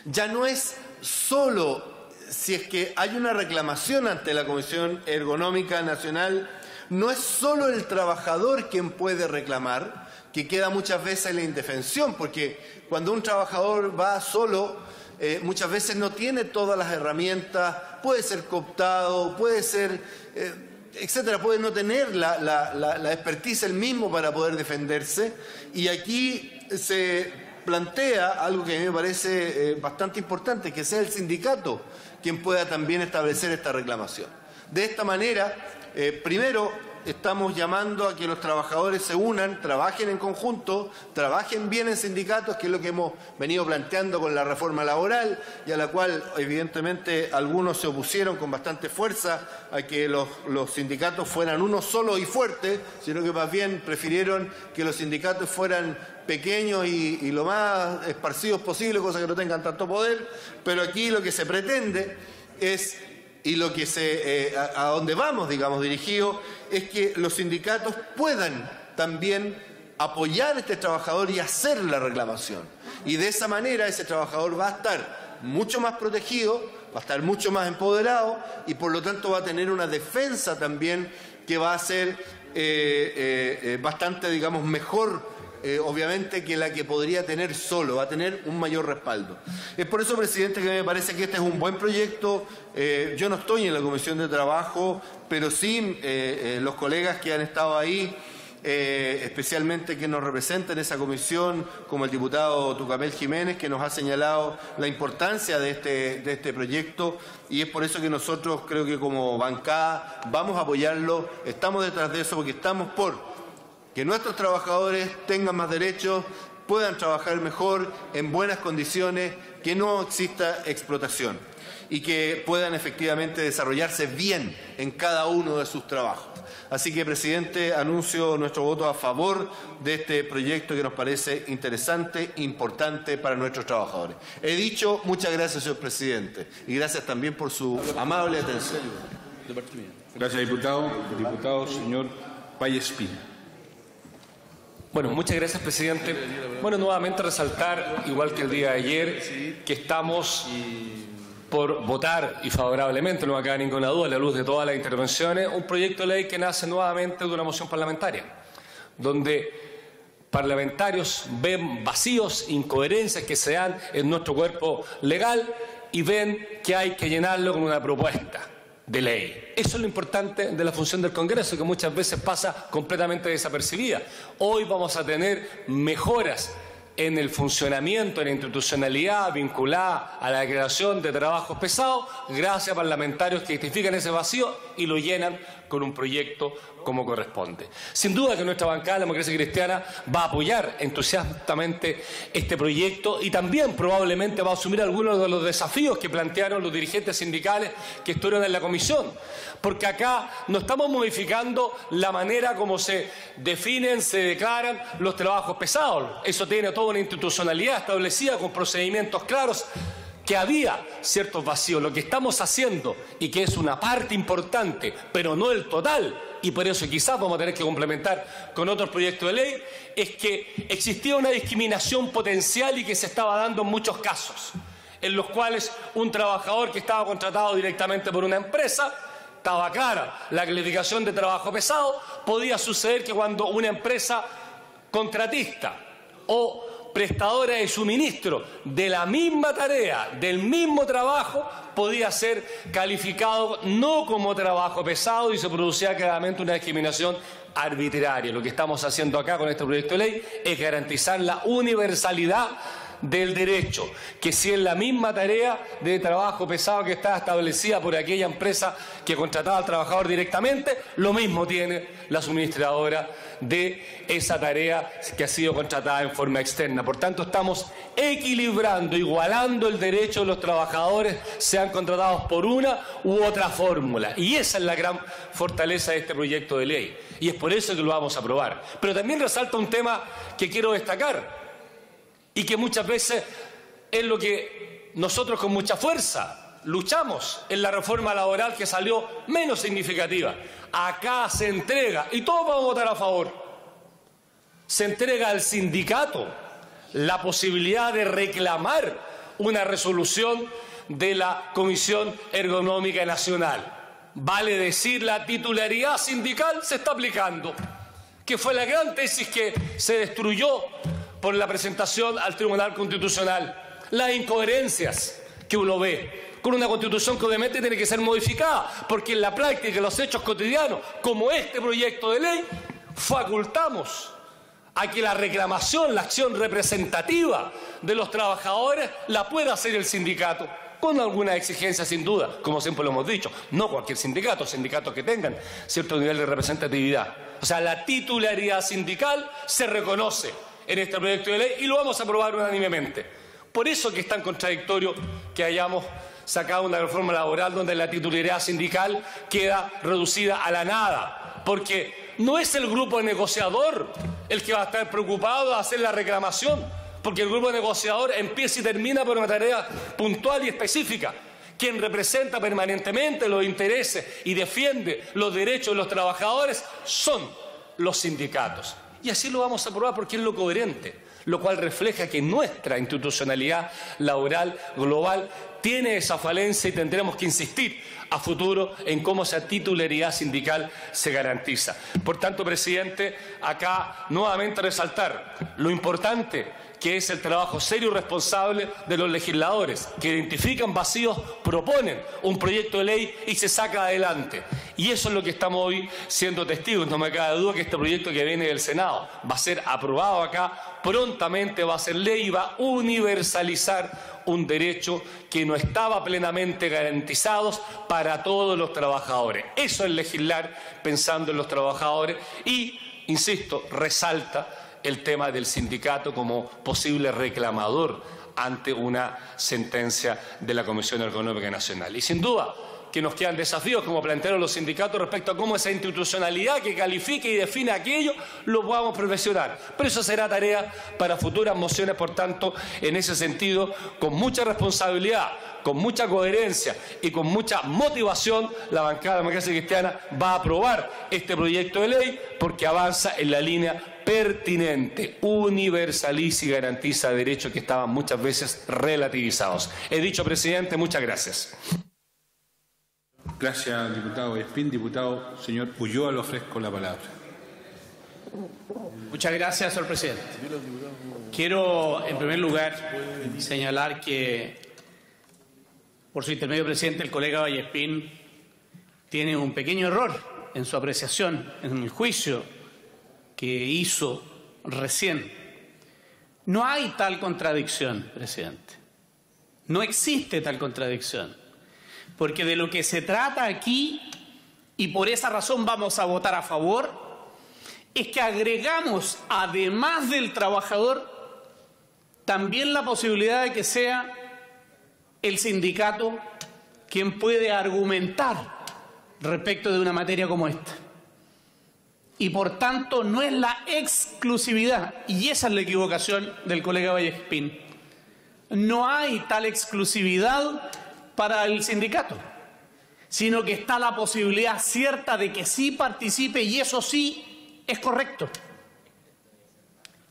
ya no es solo si es que hay una reclamación ante la Comisión Ergonómica Nacional, no es solo el trabajador quien puede reclamar, que queda muchas veces en la indefensión, porque cuando un trabajador va solo, muchas veces no tiene todas las herramientas, puede ser cooptado, puede ser, etcétera, puede no tener la expertise él mismo para poder defenderse, y aquí se plantea algo que a mí me parece bastante importante, que sea el sindicato quien pueda también establecer esta reclamación. De esta manera, primero, estamos llamando a que los trabajadores se unan, trabajen en conjunto, trabajen bien en sindicatos, que es lo que hemos venido planteando con la reforma laboral y a la cual evidentemente algunos se opusieron con bastante fuerza a que los sindicatos fueran uno solo y fuerte, sino que más bien prefirieron que los sindicatos fueran pequeños y lo más esparcidos posible, cosa que no tengan tanto poder, pero aquí lo que se pretende es, y lo que a donde vamos, digamos, dirigido, es que los sindicatos puedan también apoyar a este trabajador y hacer la reclamación. Y de esa manera ese trabajador va a estar mucho más protegido, va a estar mucho más empoderado y por lo tanto va a tener una defensa también que va a ser bastante, digamos, mejor, obviamente, que la que podría tener solo, va a tener un mayor respaldo. Es por eso, presidente, que me parece que este es un buen proyecto. Yo no estoy en la Comisión de Trabajo, pero sí los colegas que han estado ahí, especialmente que nos representan en esa comisión, como el diputado Tucapel Jiménez, que nos ha señalado la importancia de este proyecto, y es por eso que nosotros, creo que como bancada, vamos a apoyarlo, estamos detrás de eso, porque estamos por que nuestros trabajadores tengan más derechos, puedan trabajar mejor, en buenas condiciones, que no exista explotación y que puedan efectivamente desarrollarse bien en cada uno de sus trabajos. Así que, presidente, anuncio nuestro voto a favor de este proyecto que nos parece interesante, importante para nuestros trabajadores. He dicho, muchas gracias, señor presidente, y gracias también por su amable atención. Gracias, diputado. Diputado, señor Vallespín. Bueno, muchas gracias, presidente. Bueno, nuevamente resaltar, igual que el día de ayer, que estamos por votar y favorablemente, no me queda ninguna duda a la luz de todas las intervenciones, un proyecto de ley que nace nuevamente de una moción parlamentaria, donde parlamentarios ven vacíos, incoherencias que se dan en nuestro cuerpo legal y ven que hay que llenarlo con una propuesta de ley. Eso es lo importante de la función del Congreso, que muchas veces pasa completamente desapercibida. Hoy vamos a tener mejoras en el funcionamiento, en la institucionalidad vinculada a la declaración de trabajos pesados, gracias a parlamentarios que identifican ese vacío y lo llenan con un proyecto como corresponde. Sin duda que nuestra bancada de la Democracia Cristiana va a apoyar entusiastamente este proyecto y también probablemente va a asumir algunos de los desafíos que plantearon los dirigentes sindicales que estuvieron en la comisión, porque acá no estamos modificando la manera como se definen, se declaran los trabajos pesados. Eso tiene toda una institucionalidad establecida con procedimientos claros, que había ciertos vacíos. Lo que estamos haciendo, y que es una parte importante, pero no el total, y por eso quizás vamos a tener que complementar con otros proyectos de ley, es que existía una discriminación potencial y que se estaba dando en muchos casos, en los cuales un trabajador que estaba contratado directamente por una empresa, estaba clara la calificación de trabajo pesado, podía suceder que cuando una empresa contratista o prestadora de suministro de la misma tarea, del mismo trabajo, podía ser calificado no como trabajo pesado y se producía claramente una discriminación arbitraria. Lo que estamos haciendo acá con este proyecto de ley es garantizar la universalidad del derecho, que si es la misma tarea de trabajo pesado que está establecida por aquella empresa que contrataba al trabajador directamente, lo mismo tiene la suministradora de esa tarea que ha sido contratada en forma externa. Por tanto, estamos equilibrando, igualando el derecho de los trabajadores, sean contratados por una u otra fórmula. Y esa es la gran fortaleza de este proyecto de ley. Y es por eso que lo vamos a aprobar. Pero también resalta un tema que quiero destacar, y que muchas veces es lo que nosotros con mucha fuerza luchamos en la reforma laboral que salió menos significativa. Acá se entrega, y todos vamos a votar a favor, se entrega al sindicato la posibilidad de reclamar una resolución de la Comisión Ergonómica Nacional. Vale decir, la titularidad sindical se está aplicando, que fue la gran tesis que se destruyó por la presentación al Tribunal Constitucional. Las incoherencias que uno ve con una Constitución que obviamente tiene que ser modificada, porque en la práctica, en los hechos cotidianos, como este proyecto de ley, facultamos a que la reclamación, la acción representativa de los trabajadores la pueda hacer el sindicato, con alguna exigencia sin duda, como siempre lo hemos dicho, no cualquier sindicato, sindicatos que tengan cierto nivel de representatividad. O sea, la titularidad sindical se reconoce en este proyecto de ley y lo vamos a aprobar unánimemente. Por eso que es tan contradictorio que hayamos sacado una reforma laboral donde la titularidad sindical queda reducida a la nada, porque no es el grupo negociador el que va a estar preocupado de hacer la reclamación, porque el grupo negociador empieza y termina por una tarea puntual y específica. Quien representa permanentemente los intereses y defiende los derechos de los trabajadores son los sindicatos. Y así lo vamos a aprobar porque es lo coherente, lo cual refleja que nuestra institucionalidad laboral global tiene esa falencia y tendremos que insistir a futuro en cómo esa titularidad sindical se garantiza. Por tanto, presidente, acá nuevamente resaltar lo importante que es el trabajo serio y responsable de los legisladores, que identifican vacíos, proponen un proyecto de ley y se saca adelante. Y eso es lo que estamos hoy siendo testigos. No me cabe duda que este proyecto que viene del Senado va a ser aprobado acá, prontamente va a ser ley y va a universalizar un derecho que no estaba plenamente garantizado para todos los trabajadores. Eso es legislar pensando en los trabajadores y, insisto, resalta el tema del sindicato como posible reclamador ante una sentencia de la Comisión Ergonómica Nacional. Y sin duda que nos quedan desafíos, como plantearon los sindicatos, respecto a cómo esa institucionalidad que califique y define aquello lo podamos perfeccionar. Pero eso será tarea para futuras mociones, por tanto, en ese sentido, con mucha responsabilidad, con mucha coherencia y con mucha motivación, la bancada de la Democracia Cristiana va a aprobar este proyecto de ley porque avanza en la línea pertinente, universaliza y garantiza derechos que estaban muchas veces relativizados. He dicho, presidente, muchas gracias. Gracias, diputado Espín. Diputado, señor Ulloa, le ofrezco la palabra. Muchas gracias, señor presidente. Quiero, en primer lugar, señalar que, por su intermedio, presidente, el colega Vallespín tiene un pequeño error en su apreciación, en el juicio que hizo recién. No hay tal contradicción, presidente. No existe tal contradicción. Porque de lo que se trata aquí, y por esa razón vamos a votar a favor, es que agregamos, además del trabajador, también la posibilidad de que sea el sindicato quien puede argumentar respecto de una materia como esta. Y por tanto no es la exclusividad, y esa es la equivocación del colega Vallespín. No hay tal exclusividad para el sindicato, sino que está la posibilidad cierta de que sí participe, y eso sí es correcto.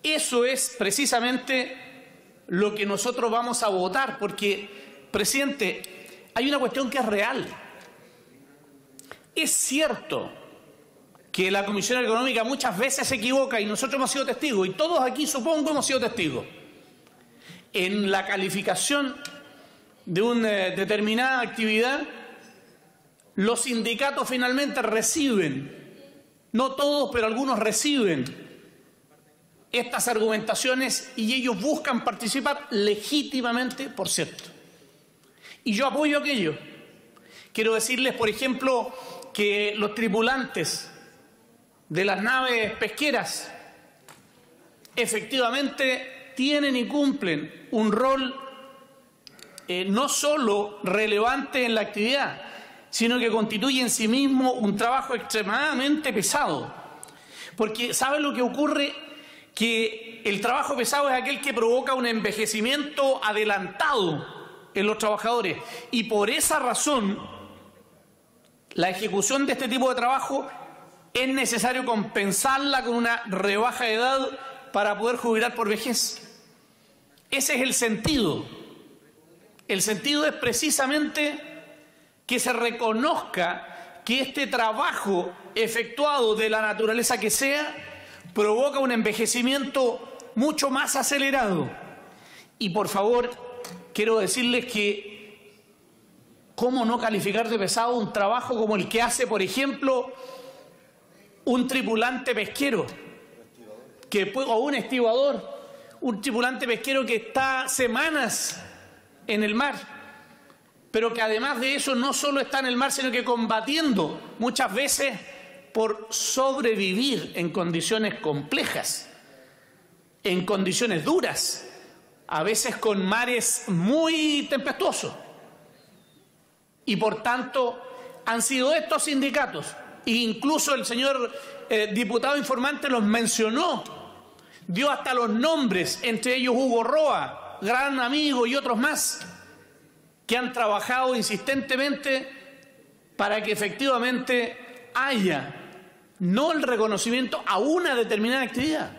Eso es precisamente lo que nosotros vamos a votar, porque, presidente, hay una cuestión que es real. Es cierto que la Comisión Económica muchas veces se equivoca, y nosotros hemos sido testigos, y todos aquí supongo hemos sido testigos, en la calificación de una determinada actividad. Los sindicatos finalmente reciben, no todos, pero algunos reciben estas argumentaciones, y ellos buscan participar legítimamente, por cierto. Y yo apoyo aquello. Quiero decirles, por ejemplo, que los tripulantes de las naves pesqueras efectivamente tienen y cumplen un rol no solo relevante en la actividad, sino que constituye en sí mismo un trabajo extremadamente pesado. Porque ¿sabe lo que ocurre? Que el trabajo pesado es aquel que provoca un envejecimiento adelantado en los trabajadores, y por esa razón la ejecución de este tipo de trabajo es necesario compensarla con una rebaja de edad para poder jubilar por vejez. Ese es el sentido. El sentido es precisamente que se reconozca que este trabajo efectuado, de la naturaleza que sea, provoca un envejecimiento mucho más acelerado. Y por favor, quiero decirles que ¿cómo no calificar de pesado un trabajo como el que hace, por ejemplo, un tripulante pesquero o un estibador, un tripulante pesquero que está semanas en el mar, pero que además de eso no solo está en el mar, sino que combatiendo muchas veces por sobrevivir en condiciones complejas, en condiciones duras, a veces con mares muy tempestuosos? Y por tanto han sido estos sindicatos, e incluso el señor diputado informante los mencionó, dio hasta los nombres, entre ellos Hugo Roa, gran amigo, y otros más, que han trabajado insistentemente para que efectivamente haya no el reconocimiento a una determinada actividad,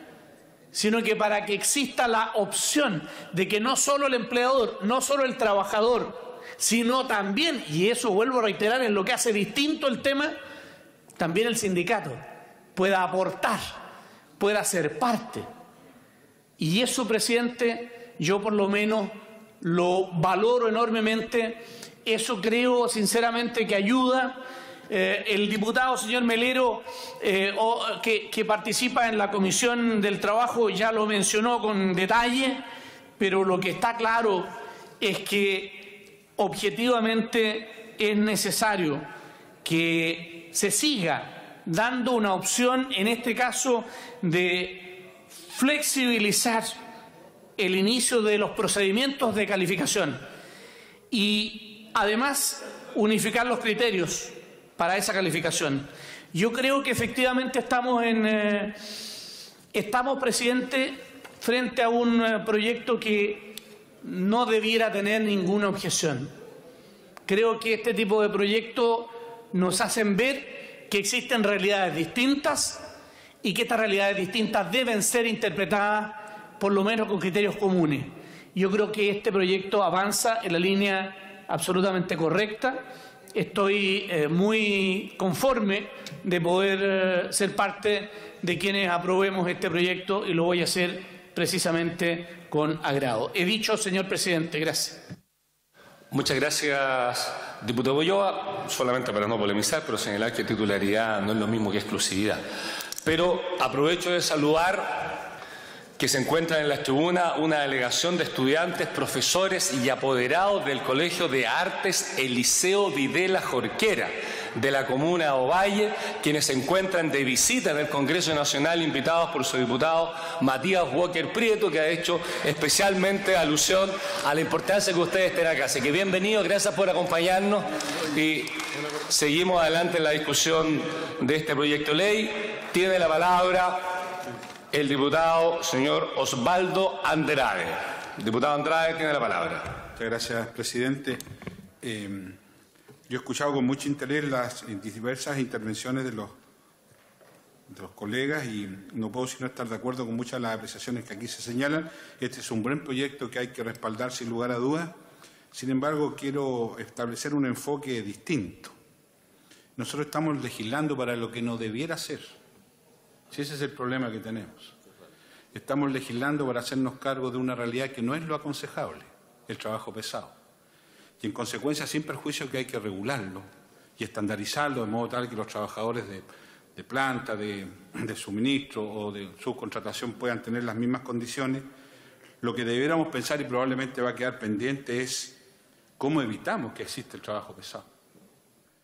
sino que para que exista la opción de que no solo el empleador, no solo el trabajador, sino también, y eso vuelvo a reiterar en lo que hace distinto el tema, también el sindicato pueda aportar, pueda ser parte. Y eso, presidente, yo por lo menos lo valoro enormemente. Eso creo sinceramente que ayuda. El diputado señor Melero, que participa en la Comisión del Trabajo, ya lo mencionó con detalle, pero lo que está claro es que objetivamente es necesario que se siga dando una opción, en este caso, de flexibilizar el inicio de los procedimientos de calificación y además unificar los criterios para esa calificación. Yo creo que efectivamente estamos, presidente, frente a un proyecto que no debiera tener ninguna objeción. Creo que este tipo de proyectos nos hacen ver que existen realidades distintas y que estas realidades distintas deben ser interpretadas por lo menos con criterios comunes. Yo creo que este proyecto avanza en la línea absolutamente correcta. Estoy muy conforme de poder ser parte de quienes aprobemos este proyecto, y lo voy a hacer precisamente con agrado. He dicho, señor presidente. Gracias. Muchas gracias, diputado Ulloa. Solamente para no polemizar, pero señalar que titularidad no es lo mismo que exclusividad. Pero aprovecho de saludar que se encuentran en la tribuna una delegación de estudiantes, profesores y apoderados del Colegio de Artes Eliseo Videla Jorquera de la comuna de Ovalle, quienes se encuentran de visita en el Congreso Nacional, invitados por su diputado Matías Walker Prieto, que ha hecho especialmente alusión a la importancia que ustedes estén acá. Así que bienvenidos, gracias por acompañarnos y seguimos adelante en la discusión de este proyecto de ley. Tiene la palabra el diputado señor Osvaldo Andrade. Diputado Andrade, tiene la palabra. Muchas gracias, presidente. Yo he escuchado con mucho interés las diversas intervenciones de los colegas y no puedo sino estar de acuerdo con muchas de las apreciaciones que aquí se señalan. Este es un buen proyecto que hay que respaldar sin lugar a dudas. Sin embargo, quiero establecer un enfoque distinto. Nosotros estamos legislando para lo que no debiera ser. Si ese es el problema que tenemos. Estamos legislando para hacernos cargo de una realidad que no es lo aconsejable, el trabajo pesado. Y en consecuencia, sin perjuicio que hay que regularlo y estandarizarlo de modo tal que los trabajadores de planta, de suministro o de subcontratación puedan tener las mismas condiciones, lo que debiéramos pensar y probablemente va a quedar pendiente es cómo evitamos que exista el trabajo pesado.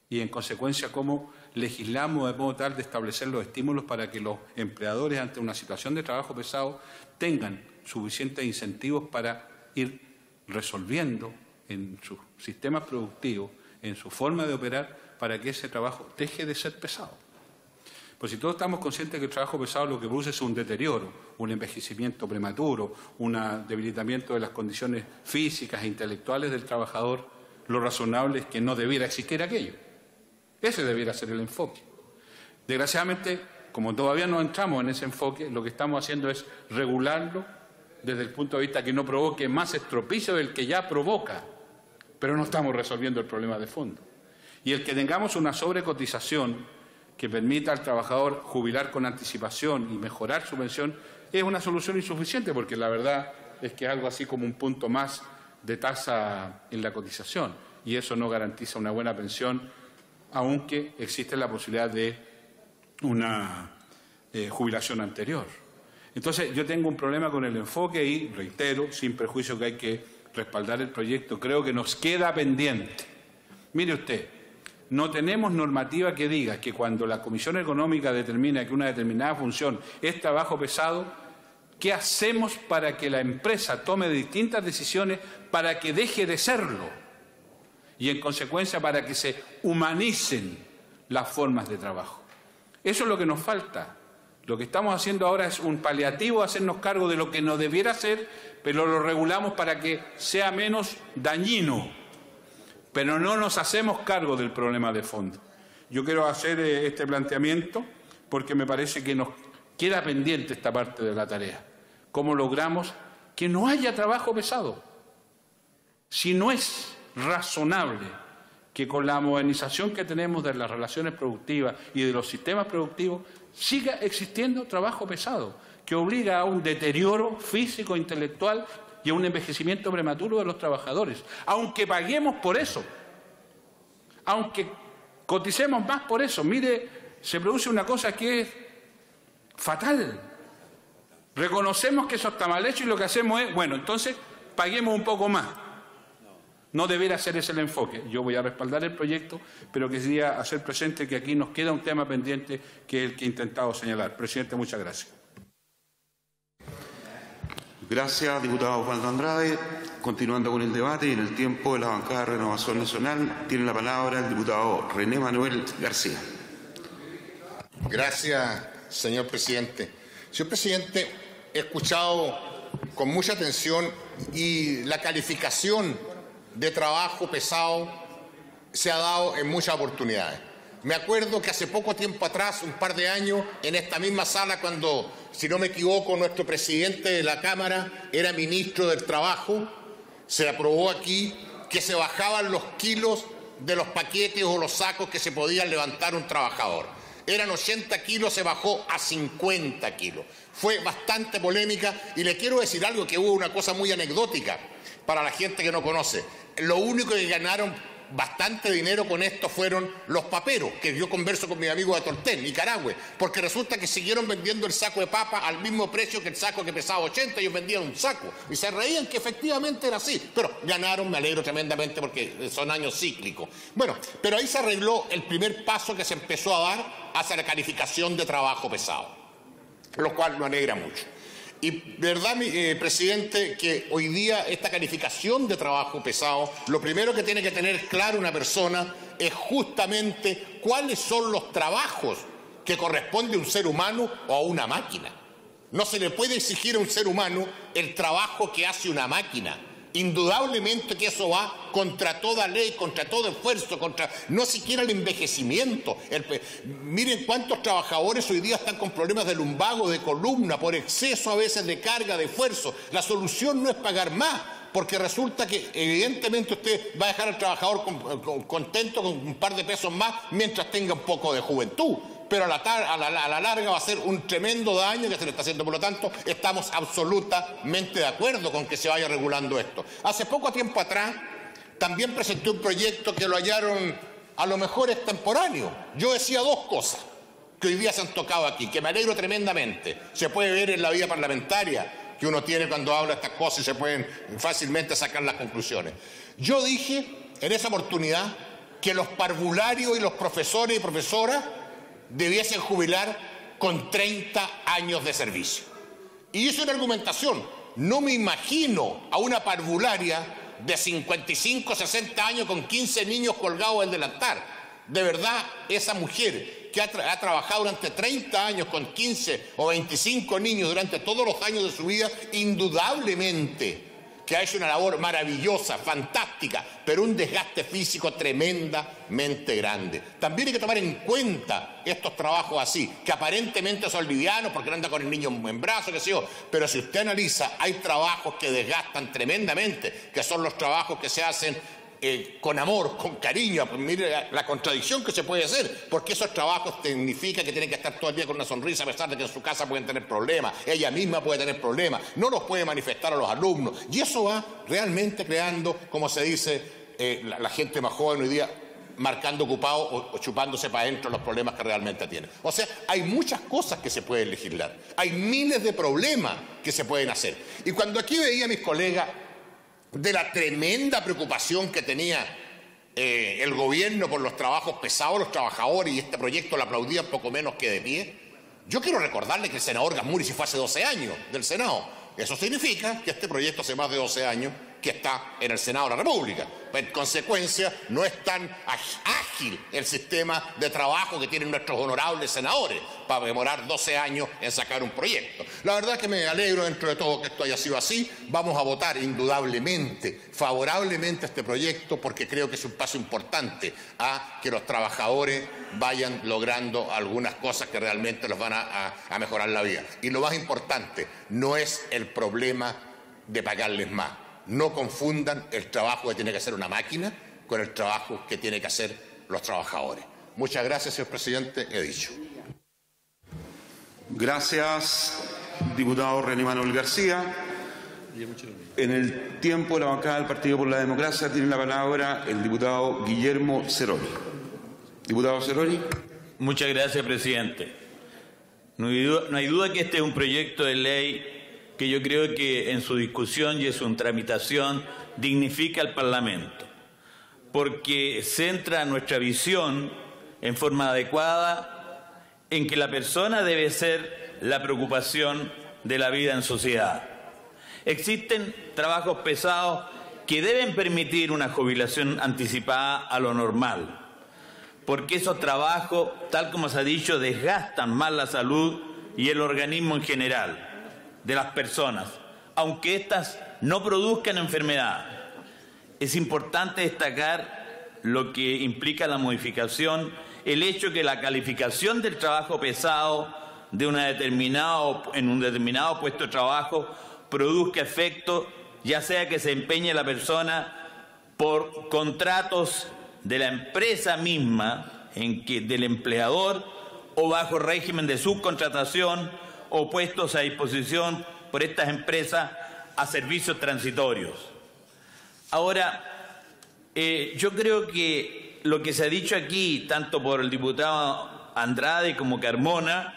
Y en consecuencia, cómo legislamos de modo tal de establecer los estímulos para que los empleadores ante una situación de trabajo pesado tengan suficientes incentivos para ir resolviendo en sus sistemas productivos, en su forma de operar, para que ese trabajo deje de ser pesado. Pues si todos estamos conscientes de que el trabajo pesado lo que produce es un deterioro, un envejecimiento prematuro, un debilitamiento de las condiciones físicas e intelectuales del trabajador, lo razonable es que no debiera existir aquello. Ese debiera ser el enfoque. Desgraciadamente, como todavía no entramos en ese enfoque, lo que estamos haciendo es regularlo desde el punto de vista que no provoque más estropicio del que ya provoca, pero no estamos resolviendo el problema de fondo. Y el que tengamos una sobrecotización que permita al trabajador jubilar con anticipación y mejorar su pensión es una solución insuficiente, porque la verdad es que es algo así como un punto más de tasa en la cotización, y eso no garantiza una buena pensión, aunque existe la posibilidad de una jubilación anterior. Entonces, yo tengo un problema con el enfoque y, reitero, sin perjuicio que hay que respaldar el proyecto, creo que nos queda pendiente. Mire usted, no tenemos normativa que diga que cuando la Comisión Económica determina que una determinada función es trabajo pesado, ¿qué hacemos para que la empresa tome distintas decisiones para que deje de serlo? Y en consecuencia para que se humanicen las formas de trabajo. Eso es lo que nos falta. Lo que estamos haciendo ahora es un paliativo a hacernos cargo de lo que no debiera ser, pero lo regulamos para que sea menos dañino. Pero no nos hacemos cargo del problema de fondo. Yo quiero hacer este planteamiento porque me parece que nos queda pendiente esta parte de la tarea. ¿Cómo logramos que no haya trabajo pesado? Si no es razonable que con la modernización que tenemos de las relaciones productivas y de los sistemas productivos siga existiendo trabajo pesado, que obliga a un deterioro físico, intelectual y a un envejecimiento prematuro de los trabajadores, aunque paguemos por eso, aunque coticemos más por eso. Mire, se produce una cosa que es fatal. Reconocemos que eso está mal hecho y lo que hacemos es, bueno, entonces paguemos un poco más. No debería ser ese el enfoque. Yo voy a respaldar el proyecto, pero quería hacer presente que aquí nos queda un tema pendiente que es el que he intentado señalar. Presidente, muchas gracias. Gracias, diputado Osvaldo Andrade. Continuando con el debate y en el tiempo de la bancada de Renovación Nacional, tiene la palabra el diputado René Manuel García. Gracias, señor presidente. Señor presidente, he escuchado con mucha atención y la calificación de trabajo pesado se ha dado en muchas oportunidades. Me acuerdo que hace poco tiempo atrás, un par de años, en esta misma sala, cuando, si no me equivoco, nuestro presidente de la Cámara era ministro del Trabajo, se aprobó aquí que se bajaban los kilos de los paquetes o los sacos que se podían levantar un trabajador. Eran 80 kilos, se bajó a 50 kilos. Fue bastante polémica y le quiero decir algo, que hubo una cosa muy anecdótica para la gente que no conoce. Lo único que ganaron bastante dinero con esto fueron los paperos, que yo converso con mis amigos de Tortel, Nicaragua, porque resulta que siguieron vendiendo el saco de papa al mismo precio que el saco que pesaba 80, ellos vendían un saco y se reían que efectivamente era así, pero ganaron, me alegro tremendamente porque son años cíclicos. Bueno, pero ahí se arregló el primer paso que se empezó a dar hacia la calificación de trabajo pesado, lo cual me alegra mucho. Y verdad, presidente, que hoy día esta calificación de trabajo pesado, lo primero que tiene que tener claro una persona es justamente cuáles son los trabajos que corresponde a un ser humano o a una máquina. No se le puede exigir a un ser humano el trabajo que hace una máquina. Indudablemente que eso va contra toda ley, contra todo esfuerzo, contra no siquiera el envejecimiento. Miren cuántos trabajadores hoy día están con problemas de lumbago, de columna, por exceso a veces de carga, de esfuerzo. La solución no es pagar más, porque resulta que evidentemente usted va a dejar al trabajador contento con un par de pesos más mientras tenga un poco de juventud. Pero a la larga va a ser un tremendo daño que se le está haciendo. Por lo tanto, estamos absolutamente de acuerdo con que se vaya regulando esto. Hace poco tiempo atrás, también presenté un proyecto que lo hallaron, a lo mejor extemporáneo. Yo decía dos cosas que hoy día se han tocado aquí, que me alegro tremendamente. Se puede ver en la vida parlamentaria que uno tiene cuando habla estas cosas y se pueden fácilmente sacar las conclusiones. Yo dije en esa oportunidad que los parvularios y los profesores y profesoras debiesen jubilar con 30 años de servicio. Y hice una argumentación. No me imagino a una parvularia de 55, 60 años con 15 niños colgados del delantal. De verdad, esa mujer que ha trabajado durante 30 años con 15 o 25 niños durante todos los años de su vida, indudablemente que ha hecho una labor maravillosa, fantástica, pero un desgaste físico tremendamente grande. También hay que tomar en cuenta estos trabajos así, que aparentemente son livianos porque no anda con el niño en brazos, qué sé yo, pero si usted analiza, hay trabajos que desgastan tremendamente, que son los trabajos que se hacen con amor, con cariño. Pues mire la contradicción que se puede hacer, porque esos trabajos significa que tienen que estar todo el día con una sonrisa, a pesar de que en su casa pueden tener problemas, ella misma puede tener problemas, no los puede manifestar a los alumnos, y eso va realmente creando, como se dice, la gente más joven hoy día marcando ocupado o chupándose para adentro los problemas que realmente tienen. O sea, hay muchas cosas que se pueden legislar, hay miles de problemas que se pueden hacer. Y cuando aquí veía a mis colegas de la tremenda preocupación que tenía el gobierno por los trabajos pesados, los trabajadores, y este proyecto lo aplaudían poco menos que de pie, yo quiero recordarle que el senador Gasmuri se fue hace 12 años del Senado. Eso significa que este proyecto hace más de 12 años que está en el Senado de la República. En consecuencia, no es tan ágil el sistema de trabajo que tienen nuestros honorables senadores para demorar 12 años en sacar un proyecto. La verdad que me alegro dentro de todo que esto haya sido así. Vamos a votar indudablemente, favorablemente a este proyecto, porque creo que es un paso importante a que los trabajadores vayan logrando algunas cosas que realmente los van a mejorar la vida. Y lo más importante, no es el problema de pagarles más. No confundan el trabajo que tiene que hacer una máquina con el trabajo que tienen que hacer los trabajadores. Muchas gracias, señor presidente. He dicho. Gracias, diputado René Manuel García. En el tiempo de la bancada del Partido por la Democracia tiene la palabra el diputado Guillermo Ceroli. Diputado Ceroli. Muchas gracias, presidente. No hay duda que este es un proyecto de ley que yo creo que en su discusión y en su tramitación dignifica al Parlamento, porque centra nuestra visión en forma adecuada en que la persona debe ser la preocupación de la vida en sociedad. Existen trabajos pesados que deben permitir una jubilación anticipada a lo normal, porque esos trabajos, tal como se ha dicho, desgastan más la salud y el organismo en general de las personas, aunque éstas no produzcan enfermedad. Es importante destacar lo que implica la modificación, el hecho que la calificación del trabajo pesado de en un determinado puesto de trabajo produzca efecto, ya sea que se empeñe la persona por contratos de la empresa misma, del empleador, o bajo régimen de subcontratación, o puestos a disposición por estas empresas a servicios transitorios. Ahora, Yo creo que lo que se ha dicho aquí, tanto por el diputado Andrade como Carmona,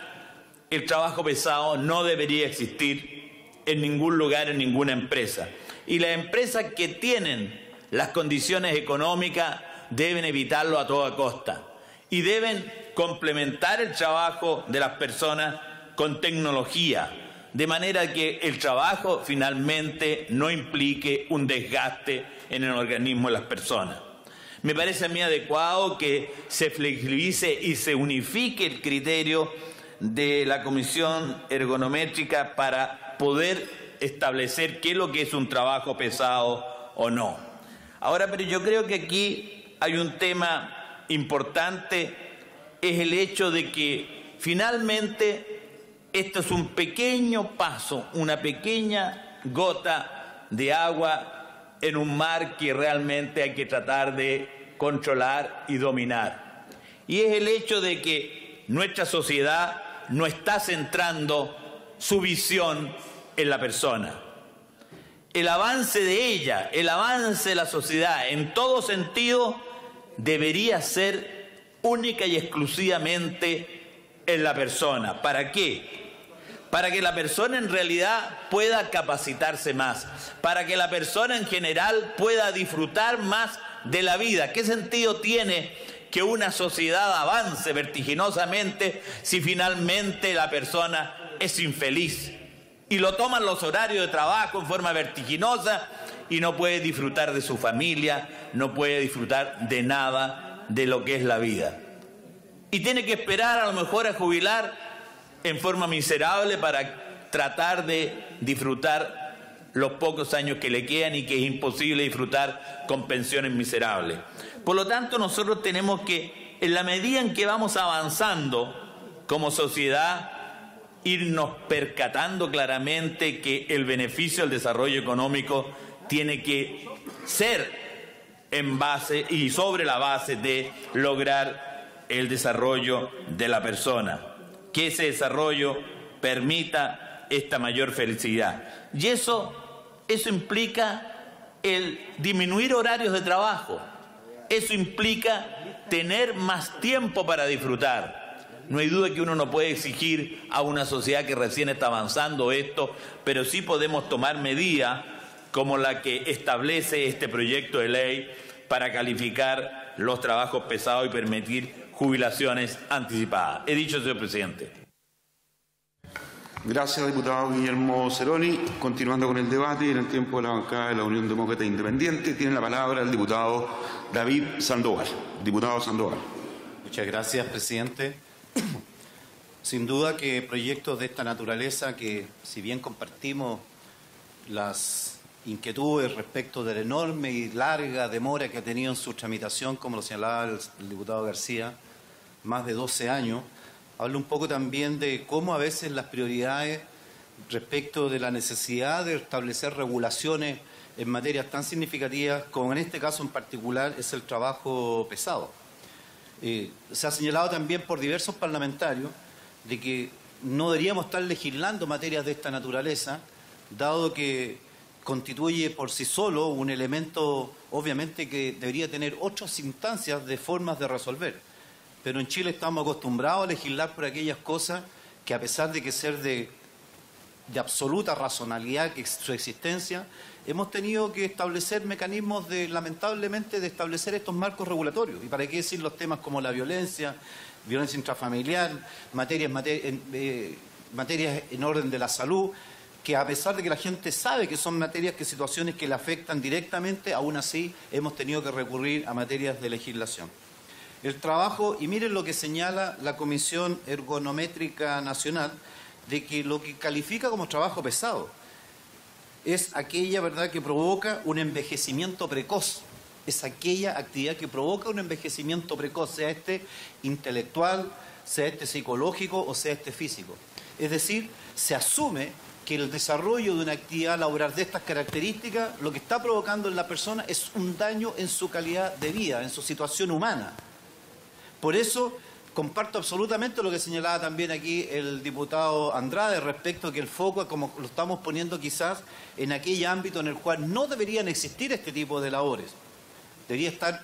el trabajo pesado no debería existir en ningún lugar, en ninguna empresa. Y las empresas que tienen las condiciones económicas deben evitarlo a toda costa. Y deben complementar el trabajo de las personas con tecnología, de manera que el trabajo finalmente no implique un desgaste en el organismo de las personas. Me parece a mí adecuado que se flexibilice y se unifique el criterio de la Comisión Ergonométrica para poder establecer qué es lo que es un trabajo pesado o no. Ahora, pero yo creo que aquí hay un tema importante, es el hecho de que finalmente esto es un pequeño paso, una pequeña gota de agua en un mar que realmente hay que tratar de controlar y dominar. Y es el hecho de que nuestra sociedad no está centrando su visión en la persona. El avance de ella, el avance de la sociedad en todo sentido debería ser única y exclusivamente en la persona. ¿Para qué? Para que la persona en realidad pueda capacitarse más, para que la persona en general pueda disfrutar más de la vida. ¿Qué sentido tiene que una sociedad avance vertiginosamente si finalmente la persona es infeliz? Y lo toman los horarios de trabajo en forma vertiginosa y no puede disfrutar de su familia, no puede disfrutar de nada de lo que es la vida. Y tiene que esperar a lo mejor a jubilar en forma miserable para tratar de disfrutar los pocos años que le quedan y que es imposible disfrutar con pensiones miserables. Por lo tanto, nosotros tenemos que, en la medida en que vamos avanzando como sociedad, irnos percatando claramente que el beneficio del desarrollo económico tiene que ser en base y sobre la base de lograr el desarrollo de la persona, que ese desarrollo permita esta mayor felicidad. Y eso implica el disminuir horarios de trabajo, eso implica tener más tiempo para disfrutar. No hay duda que uno no puede exigir a una sociedad que recién está avanzando esto, pero sí podemos tomar medidas como la que establece este proyecto de ley para calificar los trabajos pesados y permitir jubilaciones anticipadas. He dicho, señor presidente. Gracias, diputado Guillermo Ceroni. Continuando con el debate, en el tiempo de la bancada de la Unión Demócrata Independiente, tiene la palabra el diputado David Sandoval. Diputado Sandoval. Muchas gracias, presidente. Sin duda que proyectos de esta naturaleza, que si bien compartimos las inquietudes respecto de la enorme y larga demora que ha tenido en su tramitación, como lo señalaba el diputado García, más de 12 años, habla un poco también de cómo a veces las prioridades respecto de la necesidad de establecer regulaciones en materias tan significativas como en este caso en particular es el trabajo pesado. Se ha señalado también por diversos parlamentarios de que no deberíamos estar legislando materias de esta naturaleza, dado que constituye por sí solo un elemento, obviamente, que debería tener otras instancias de formas de resolver. Pero en Chile estamos acostumbrados a legislar por aquellas cosas que, a pesar de que ser de absoluta razonabilidad que su existencia, hemos tenido que establecer mecanismos lamentablemente, de establecer estos marcos regulatorios. Y para qué decir los temas como la violencia intrafamiliar, materias en orden de la salud, que a pesar de que la gente sabe que son materias, que situaciones que le afectan directamente, aún así hemos tenido que recurrir a materias de legislación. El trabajo, y miren lo que señala la Comisión Ergonométrica Nacional, de que lo que califica como trabajo pesado es aquella, ¿verdad?, que provoca un envejecimiento precoz. Es aquella actividad que provoca un envejecimiento precoz, sea este intelectual, sea este psicológico o sea este físico. Es decir, se asume que el desarrollo de una actividad laboral de estas características lo que está provocando en la persona es un daño en su calidad de vida, en su situación humana. Por eso comparto absolutamente lo que señalaba también aquí el diputado Andrade respecto a que el foco, como lo estamos poniendo quizás, en aquel ámbito en el cual no deberían existir este tipo de labores. debería estar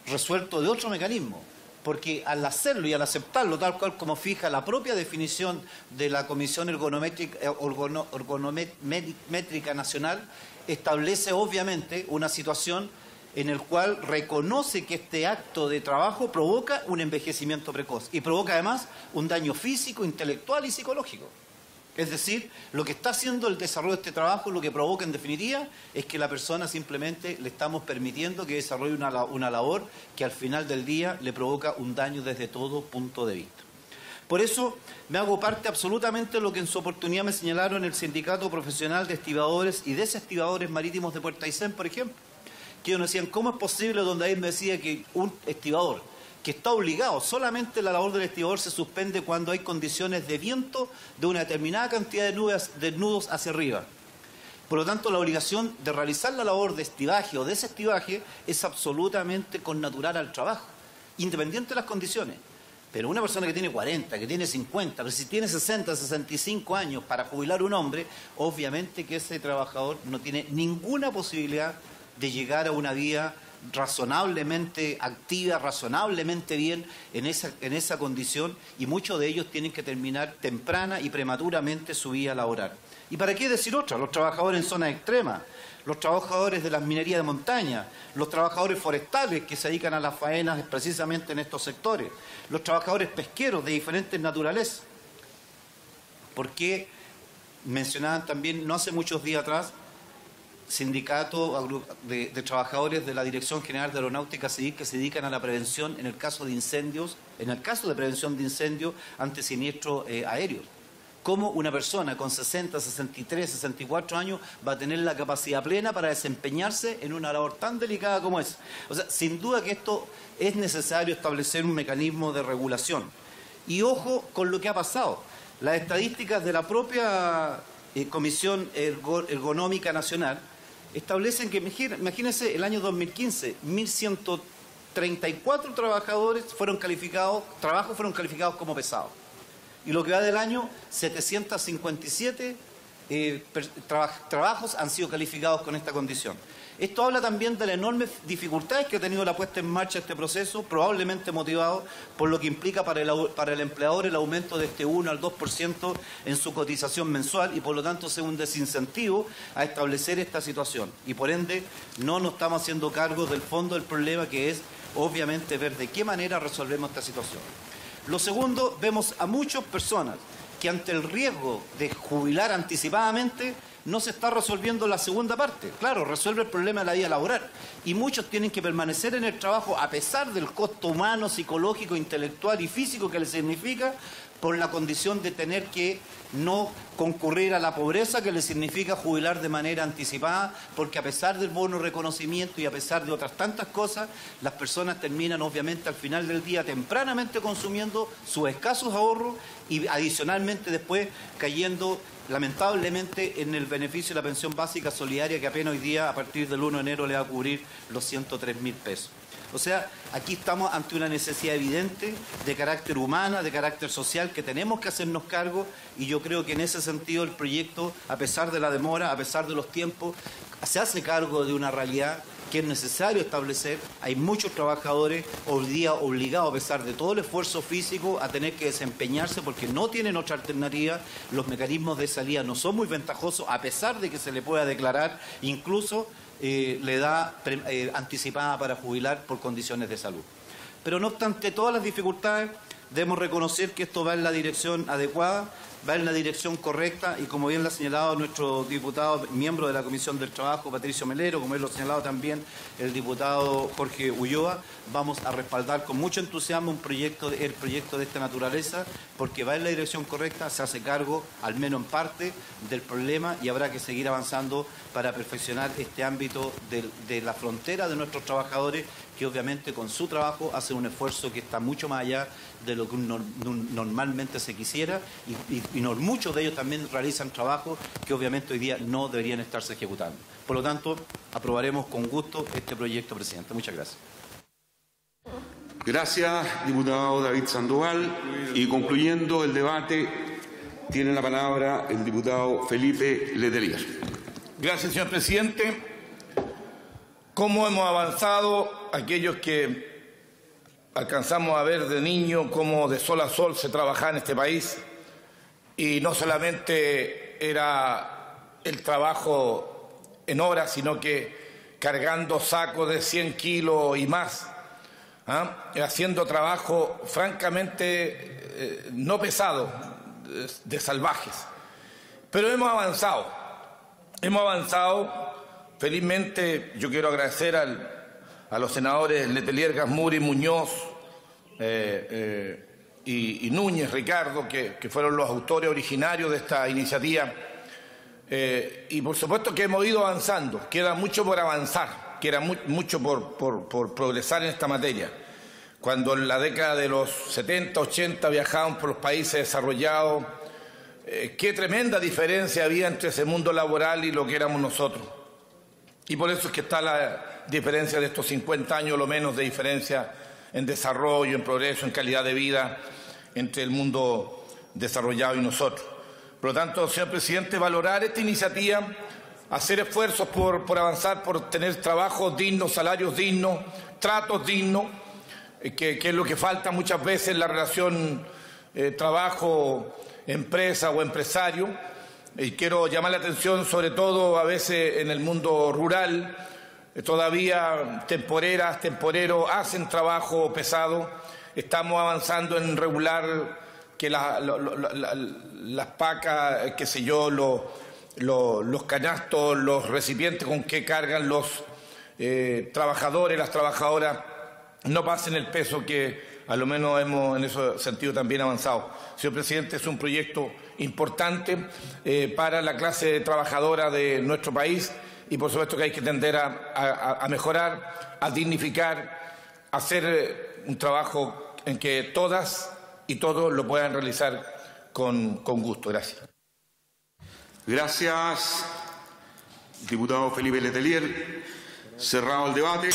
resuelto de otro mecanismo, porque al hacerlo y al aceptarlo tal cual como fija la propia definición de la Comisión Ergonométrica Nacional, establece obviamente una situación en el cual reconoce que este acto de trabajo provoca un envejecimiento precoz y provoca además un daño físico, intelectual y psicológico. Es decir, lo que está haciendo el desarrollo de este trabajo, lo que provoca en definitiva, es que la persona simplemente le estamos permitiendo que desarrolle una labor que al final del día le provoca un daño desde todo punto de vista. Por eso me hago parte absolutamente de lo que en su oportunidad me señalaron el Sindicato Profesional de Estibadores y Desestibadores Marítimos de Puerto Aysén, por ejemplo, que ellos nos decían, ¿cómo es posible? Donde ahí me decía que un estibador que está obligado, solamente la labor del estibador se suspende cuando hay condiciones de viento de una determinada cantidad de nudos hacia arriba. Por lo tanto, la obligación de realizar la labor de estibaje o desestibaje es absolutamente connatural al trabajo, independiente de las condiciones. Pero una persona que tiene 40, que tiene 50, pero si tiene 60, 65 años para jubilar un hombre, obviamente que ese trabajador no tiene ninguna posibilidad de llegar a una vida razonablemente activa, razonablemente bien en esa condición, y muchos de ellos tienen que terminar temprana y prematuramente su vida laboral. ¿Y para qué decir otra? Los trabajadores en zonas extremas, los trabajadores de las minerías de montaña, los trabajadores forestales que se dedican a las faenas precisamente en estos sectores, los trabajadores pesqueros de diferentes naturalezas. Porque mencionaban también, no hace muchos días atrás, sindicato de trabajadores de la Dirección General de Aeronáutica Civil que se dedican a la prevención en el caso de incendios, en el caso de prevención de incendios ante siniestros aéreos. ¿Cómo una persona con 60, 63, 64 años va a tener la capacidad plena para desempeñarse en una labor tan delicada como esa? O sea, sin duda que esto es necesario establecer un mecanismo de regulación. Y ojo con lo que ha pasado. Las estadísticas de la propia Comisión Ergonómica Nacional establecen que, imagínense, el año 2015, 1.134 trabajos fueron calificados como pesados. Y lo que va del año, 757 trabajos han sido calificados con esta condición. Esto habla también de las enormes dificultades que ha tenido la puesta en marcha de este proceso, probablemente motivado por lo que implica para el empleador el aumento de este 1 al 2% en su cotización mensual, y por lo tanto es un desincentivo a establecer esta situación. Y por ende no nos estamos haciendo cargo del fondo del problema, que es obviamente ver de qué manera resolvemos esta situación. Lo segundo, vemos a muchas personas que ante el riesgo de jubilar anticipadamente no se está resolviendo la segunda parte. Claro, resuelve el problema de la vida laboral. Y muchos tienen que permanecer en el trabajo a pesar del costo humano, psicológico, intelectual y físico que les significa, por la condición de tener que no concurrir a la pobreza que les significa jubilar de manera anticipada, porque a pesar del bono reconocimiento y a pesar de otras tantas cosas, las personas terminan obviamente al final del día tempranamente consumiendo sus escasos ahorros y adicionalmente después cayendo lamentablemente en el beneficio de la pensión básica solidaria, que apenas hoy día a partir del 1 de enero le va a cubrir los 103.000 pesos. O sea, aquí estamos ante una necesidad evidente de carácter humana, de carácter social, que tenemos que hacernos cargo, y yo creo que en ese sentido el proyecto, a pesar de la demora, a pesar de los tiempos, se hace cargo de una realidad que es necesario establecer. Hay muchos trabajadores hoy día obligados, a pesar de todo el esfuerzo físico, a tener que desempeñarse porque no tienen otra alternativa. Los mecanismos de salida no son muy ventajosos, a pesar de que se le pueda declarar incluso le da anticipada para jubilar por condiciones de salud. Pero no obstante todas las dificultades, debemos reconocer que esto va en la dirección adecuada, va en la dirección correcta, y como bien lo ha señalado nuestro diputado, miembro de la Comisión del Trabajo, Patricio Melero, como él lo ha señalado también el diputado Jorge Ulloa, vamos a respaldar con mucho entusiasmo el proyecto de esta naturaleza, porque va en la dirección correcta, se hace cargo, al menos en parte, del problema, y habrá que seguir avanzando para perfeccionar este ámbito de la frontera de nuestros trabajadores, que obviamente con su trabajo hacen un esfuerzo que está mucho más allá de lo que normalmente se quisiera, y muchos de ellos también realizan trabajos que obviamente hoy día no deberían estarse ejecutando. Por lo tanto, aprobaremos con gusto este proyecto, presidente. Muchas gracias. Gracias, diputado David Sandoval. Y concluyendo el debate, tiene la palabra el diputado Felipe Letelier. Gracias, señor presidente. ¿Cómo hemos avanzado aquellos que alcanzamos a ver de niño cómo de sol a sol se trabajaba en este país, y no solamente era el trabajo en horas, sino que cargando sacos de 100 kilos y más, haciendo trabajo francamente no pesado, de salvajes. Pero hemos avanzado. Felizmente, yo quiero agradecer a los senadores Letelier, Gasmuri, Muñoz y Núñez, Ricardo, que fueron los autores originarios de esta iniciativa. Y por supuesto que hemos ido avanzando, queda mucho por avanzar, queda mucho por progresar en esta materia. Cuando en la década de los 70, 80 viajábamos por los países desarrollados, qué tremenda diferencia había entre ese mundo laboral y lo que éramos nosotros. Y por eso es que está la diferencia de estos 50 años, lo menos, de diferencia en desarrollo, en progreso, en calidad de vida entre el mundo desarrollado y nosotros. Por lo tanto, señor presidente, valorar esta iniciativa, hacer esfuerzos por avanzar, por tener trabajos dignos, salarios dignos, tratos dignos, que es lo que falta muchas veces en la relación trabajo-empresa o empresario. Y quiero llamar la atención, sobre todo a veces en el mundo rural, todavía temporeros hacen trabajo pesado. Estamos avanzando en regular que las pacas, qué sé yo, los canastos, los recipientes con que cargan los trabajadores, las trabajadoras, no pasen el peso que a lo menos hemos en ese sentido también avanzado. Señor presidente, es un proyecto importante para la clase trabajadora de nuestro país, y por supuesto que hay que tender a mejorar, a dignificar, a hacer un trabajo en que todas y todos lo puedan realizar con gusto. Gracias. Gracias, diputado Felipe Letelier. Cerrado el debate.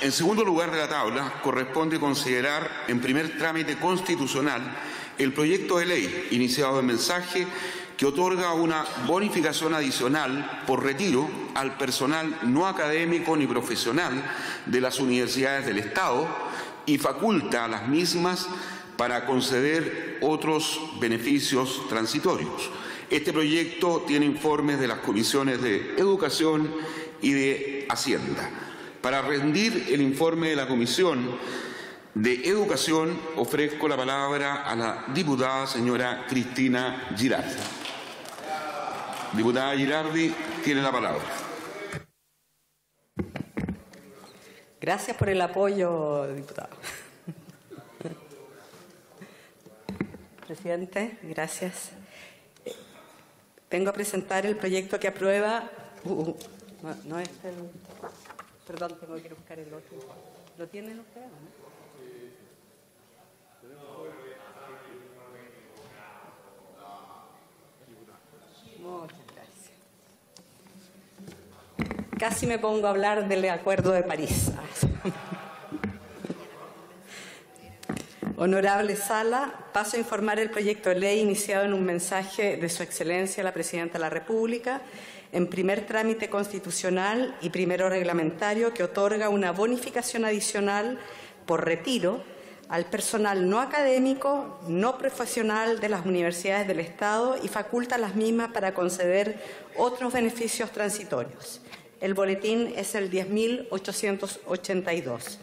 En segundo lugar de la tabla, corresponde considerar en primer trámite constitucional el proyecto de ley iniciado en mensaje que otorga una bonificación adicional por retiro al personal no académico ni profesional de las universidades del Estado y faculta a las mismas para conceder otros beneficios transitorios. Este proyecto tiene informes de las comisiones de Educación y de Hacienda. Para rendir el informe de la Comisión de Educación, ofrezco la palabra a la diputada señora Cristina Girardi. Diputada Girardi, tiene la palabra. Gracias por el apoyo, diputado. Presidente, gracias. Vengo a presentar el proyecto que aprueba... no es el... Perdón, tengo que ir a buscar el otro. ¿Lo tienen ustedes, no? Muchas gracias. Casi me pongo a hablar del Acuerdo de París. Honorable Sala, paso a informar el proyecto de ley iniciado en un mensaje de Su Excelencia la Presidenta de la República, en primer trámite constitucional y primero reglamentario, que otorga una bonificación adicional por retiro al personal no académico, no profesional de las universidades del Estado y faculta a las mismas para conceder otros beneficios transitorios. El boletín es el 10.882.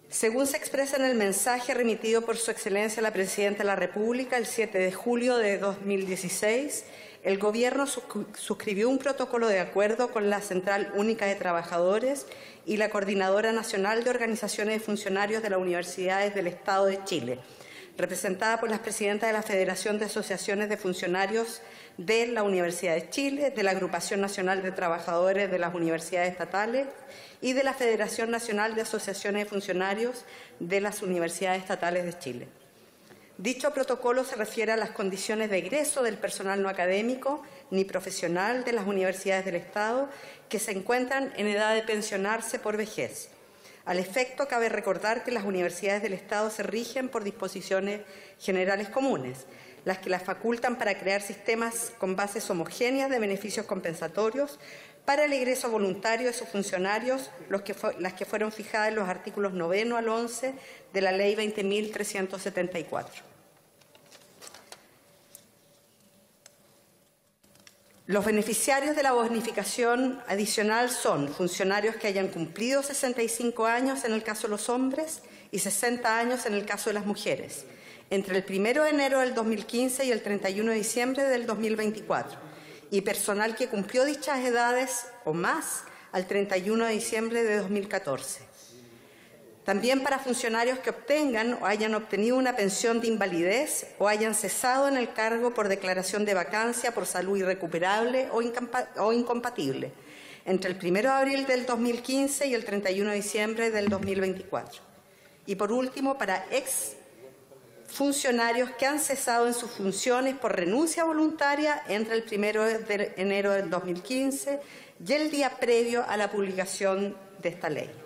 Según se expresa en el mensaje remitido por Su Excelencia la Presidenta de la República el 7 de julio de 2016, el Gobierno suscribió un protocolo de acuerdo con la Central Única de Trabajadores y la Coordinadora Nacional de Organizaciones de Funcionarios de las Universidades del Estado de Chile, representada por las presidentas de la Federación de Asociaciones de Funcionarios de la Universidad de Chile, de la Agrupación Nacional de Trabajadores de las Universidades Estatales y de la Federación Nacional de Asociaciones de Funcionarios de las Universidades Estatales de Chile. Dicho protocolo se refiere a las condiciones de egreso del personal no académico ni profesional de las universidades del Estado que se encuentran en edad de pensionarse por vejez. Al efecto, cabe recordar que las universidades del Estado se rigen por disposiciones generales comunes. las que las facultan para crear sistemas con bases homogéneas de beneficios compensatorios para el ingreso voluntario de sus funcionarios, las que fueron fijadas en los artículos 9 al 11 de la Ley 20.374. Los beneficiarios de la bonificación adicional son funcionarios que hayan cumplido 65 años en el caso de los hombres y 60 años en el caso de las mujeres, entre el 1 de enero del 2015 y el 31 de diciembre del 2024, y personal que cumplió dichas edades o más al 31 de diciembre de 2014. También para funcionarios que obtengan o hayan obtenido una pensión de invalidez o hayan cesado en el cargo por declaración de vacancia por salud irrecuperable o incompatible, entre el 1 de abril del 2015 y el 31 de diciembre del 2024. Y por último, para funcionarios que han cesado en sus funciones por renuncia voluntaria entre el 1 de enero del 2015 y el día previo a la publicación de esta ley.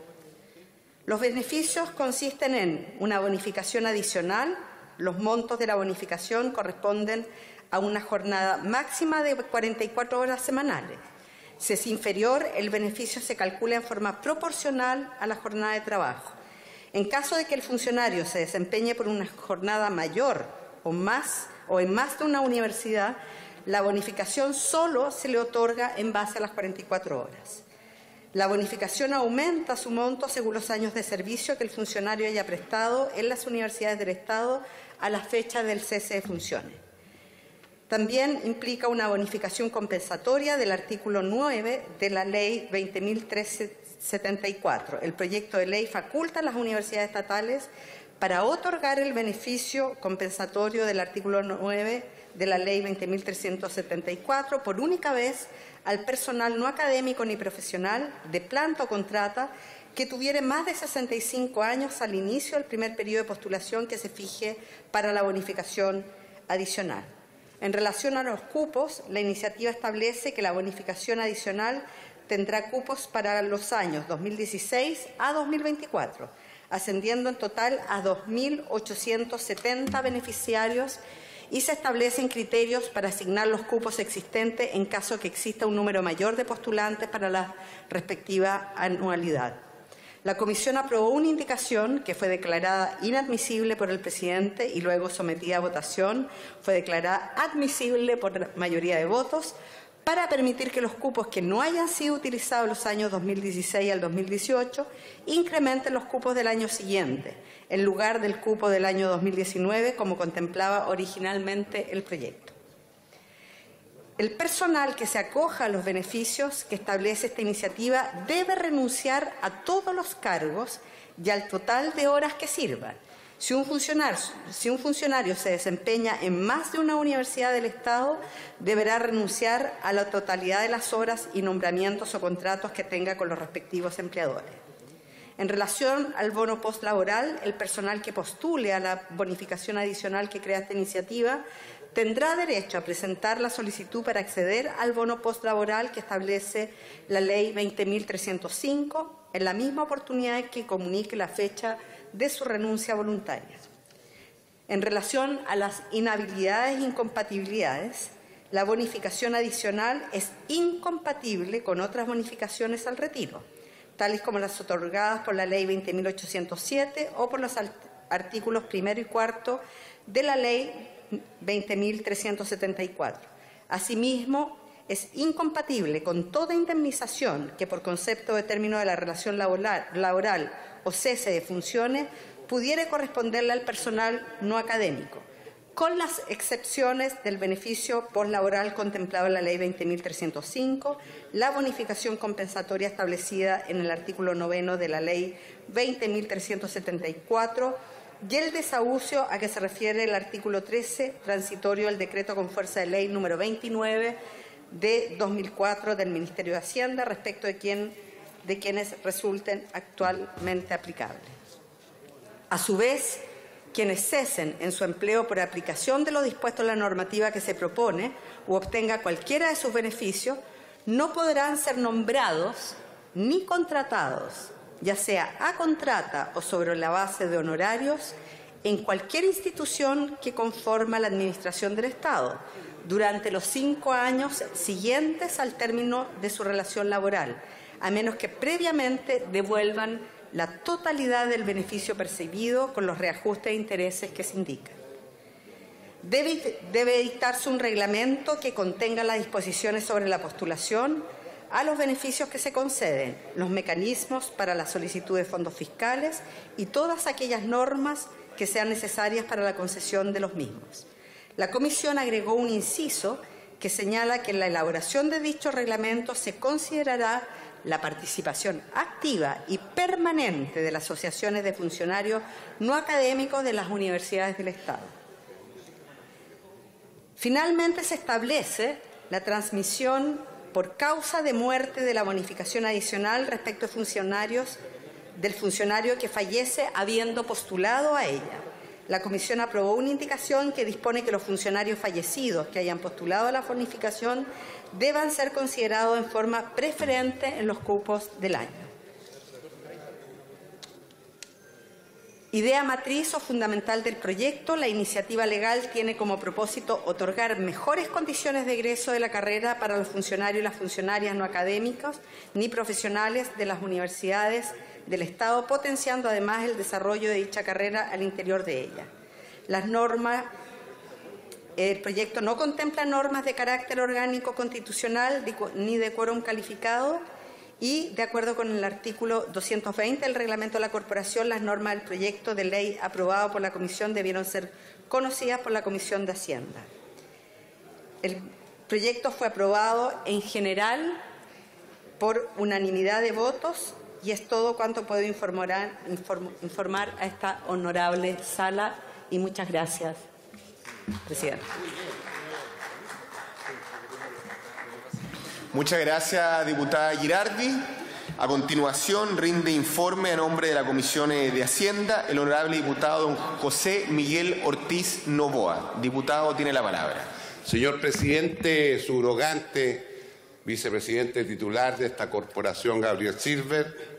Los beneficios consisten en una bonificación adicional. Los montos de la bonificación corresponden a una jornada máxima de 44 horas semanales. Si es inferior, el beneficio se calcula en forma proporcional a la jornada de trabajo. En caso de que el funcionario se desempeñe por una jornada mayor o en más de una universidad, la bonificación solo se le otorga en base a las 44 horas. La bonificación aumenta su monto según los años de servicio que el funcionario haya prestado en las universidades del Estado a la fecha del cese de funciones. También implica una bonificación compensatoria del artículo 9 de la Ley 20.374. El proyecto de ley faculta a las universidades estatales para otorgar el beneficio compensatorio del artículo 9 de la Ley 20.374 por única vez al personal no académico ni profesional de planta o contrata que tuviere más de 65 años al inicio del primer periodo de postulación que se fije para la bonificación adicional. En relación a los cupos, la iniciativa establece que la bonificación adicional tendrá cupos para los años 2016 a 2024, ascendiendo en total a 2.870 beneficiarios, y se establecen criterios para asignar los cupos existentes en caso que exista un número mayor de postulantes para la respectiva anualidad. La Comisión aprobó una indicación que fue declarada inadmisible por el presidente y luego sometida a votación, fue declarada admisible por mayoría de votos, para permitir que los cupos que no hayan sido utilizados los años 2016 al 2018 incrementen los cupos del año siguiente, en lugar del cupo del año 2019, como contemplaba originalmente el proyecto. El personal que se acoja a los beneficios que establece esta iniciativa debe renunciar a todos los cargos y al total de horas que sirva. Si un funcionario se desempeña en más de una universidad del Estado, deberá renunciar a la totalidad de las horas y nombramientos o contratos que tenga con los respectivos empleadores. En relación al bono postlaboral, el personal que postule a la bonificación adicional que crea esta iniciativa tendrá derecho a presentar la solicitud para acceder al bono postlaboral que establece la Ley 20.305 en la misma oportunidad que comunique la fecha de su renuncia voluntaria. En relación a las inhabilidades e incompatibilidades, la bonificación adicional es incompatible con otras bonificaciones al retiro, tales como las otorgadas por la Ley 20.807 o por los artículos 1 y 4 de la Ley 20.374. Asimismo, es incompatible con toda indemnización que por concepto de término de la relación laboral o cese de funciones pudiera corresponderle al personal no académico, con las excepciones del beneficio postlaboral contemplado en la Ley 20.305, la bonificación compensatoria establecida en el artículo 9 de la Ley 20.374 y el desahucio a que se refiere el artículo 13 transitorio del decreto con fuerza de ley número 29 de 2004 del Ministerio de Hacienda respecto de quienes resulten actualmente aplicables. A su vez, quienes cesen en su empleo por aplicación de lo dispuesto en la normativa que se propone u obtenga cualquiera de sus beneficios, no podrán ser nombrados ni contratados, ya sea a contrata o sobre la base de honorarios, en cualquier institución que conforma la administración del Estado durante los 5 años siguientes al término de su relación laboral, a menos que previamente devuelvan la totalidad del beneficio percibido con los reajustes de intereses que se indican. Debe dictarse un reglamento que contenga las disposiciones sobre la postulación a los beneficios que se conceden, los mecanismos para la solicitud de fondos fiscales y todas aquellas normas que sean necesarias para la concesión de los mismos. La Comisión agregó un inciso que señala que en la elaboración de dicho reglamento se considerará la participación activa y permanente de las asociaciones de funcionarios no académicos de las universidades del Estado. Finalmente, se establece la transmisión por causa de muerte de la bonificación adicional respecto a funcionarios del funcionario que fallece habiendo postulado a ella. La Comisión aprobó una indicación que dispone que los funcionarios fallecidos que hayan postulado a la bonificación deban ser considerados en forma preferente en los cupos del año. Idea matriz o fundamental del proyecto, la iniciativa legal tiene como propósito otorgar mejores condiciones de egreso de la carrera para los funcionarios y las funcionarias no académicos ni profesionales de las universidades del Estado, potenciando además el desarrollo de dicha carrera al interior de ella. El proyecto no contempla normas de carácter orgánico constitucional ni de quórum calificado y, de acuerdo con el artículo 220 del Reglamento de la Corporación, las normas del proyecto de ley aprobado por la Comisión debieron ser conocidas por la Comisión de Hacienda. El proyecto fue aprobado en general por unanimidad de votos y es todo cuanto puedo informar a esta honorable sala y muchas gracias, presidente. Muchas gracias, diputada Girardi. A continuación, rinde informe a nombre de la Comisión de Hacienda el honorable diputado don José Miguel Ortiz Novoa. Diputado, tiene la palabra. Señor presidente subrogante, vicepresidente titular de esta corporación, Gabriel Silver,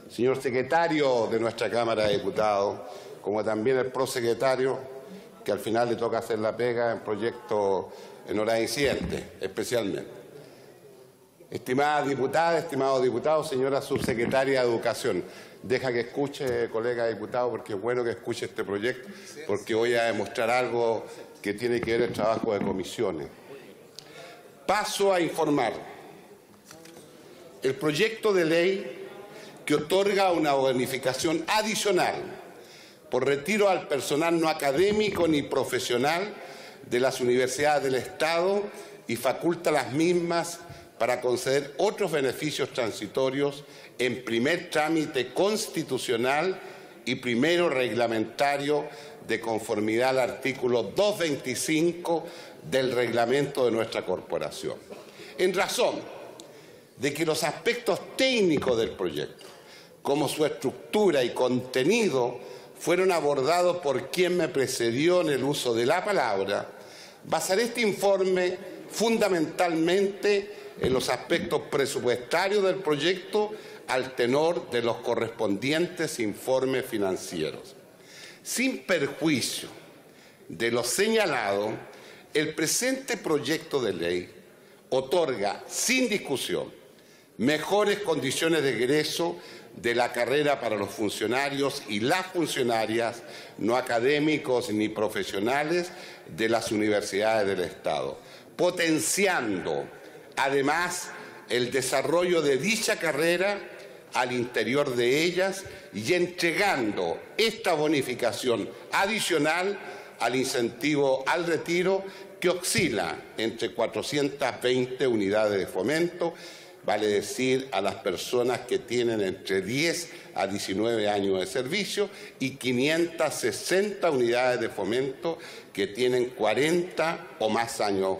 señor secretario de nuestra Cámara de Diputados, como también el prosecretario, que al final le toca hacer la pega en proyectos en hora de incidente, especialmente. Estimada diputada, estimados diputados, señora subsecretaria de Educación, deja que escuche, colega diputado, porque es bueno que escuche este proyecto, porque voy a demostrar algo que tiene que ver el trabajo de comisiones. Paso a informar. El proyecto de ley que otorga una bonificación adicional por retiro al personal no académico ni profesional de las universidades del Estado y faculta a las mismas para conceder otros beneficios transitorios en primer trámite constitucional y primero reglamentario de conformidad al artículo 225 del reglamento de nuestra corporación. En razón de que los aspectos técnicos del proyecto, como su estructura y contenido, fueron abordados por quien me precedió en el uso de la palabra, basaré este informe fundamentalmente en los aspectos presupuestarios del proyecto al tenor de los correspondientes informes financieros. Sin perjuicio de lo señalado, el presente proyecto de ley otorga sin discusión mejores condiciones de egreso de la carrera para los funcionarios y las funcionarias no académicos ni profesionales de las universidades del Estado, potenciando además el desarrollo de dicha carrera al interior de ellas y entregando esta bonificación adicional al incentivo al retiro que oscila entre 420 unidades de fomento, vale decir a las personas que tienen entre 10 a 19 años de servicio, y 560 unidades de fomento que tienen 40 o más años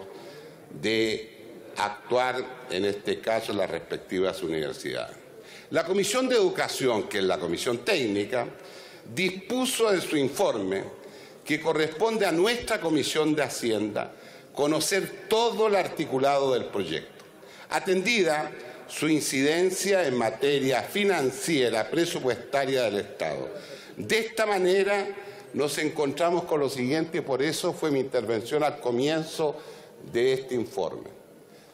de actuar, en este caso, en las respectivas universidades. La Comisión de Educación, que es la Comisión Técnica, dispuso en su informe que corresponde a nuestra Comisión de Hacienda conocer todo el articulado del proyecto, atendida su incidencia en materia financiera presupuestaria del Estado. De esta manera, nos encontramos con lo siguiente, y por eso fue mi intervención al comienzo de este informe.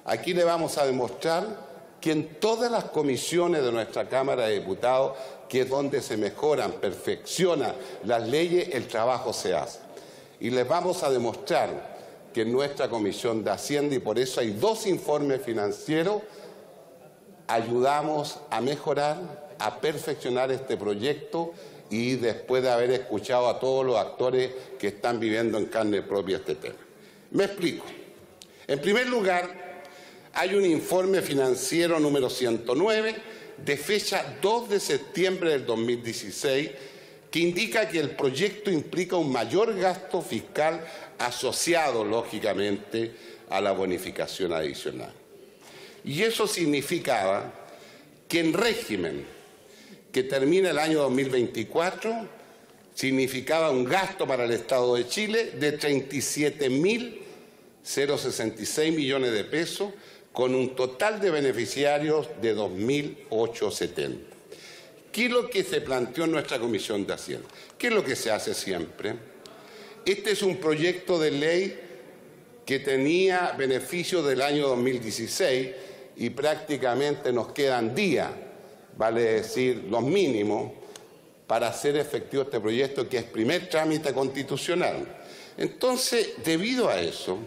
Aquí le vamos a demostrar que en todas las comisiones de nuestra Cámara de Diputados, que es donde se mejoran, perfeccionan las leyes, el trabajo se hace. Y les vamos a demostrar que en nuestra Comisión de Hacienda, y por eso hay 2 informes financieros, ayudamos a mejorar, a perfeccionar este proyecto, y después de haber escuchado a todos los actores que están viviendo en carne propia este tema. Me explico. En primer lugar, hay un informe financiero número 109 de fecha 2 de septiembre del 2016 que indica que el proyecto implica un mayor gasto fiscal asociado, lógicamente, a la bonificación adicional. Y eso significaba que en régimen que termina el año 2024, significaba un gasto para el Estado de Chile de 37.066 millones de pesos, con un total de beneficiarios de 2.870. ¿Qué es lo que se planteó en nuestra Comisión de Hacienda? ¿Qué es lo que se hace siempre? Este es un proyecto de ley que tenía beneficios del año 2016 y prácticamente nos quedan días, vale decir, los mínimos, para hacer efectivo este proyecto, que es primer trámite constitucional. Entonces, debido a eso,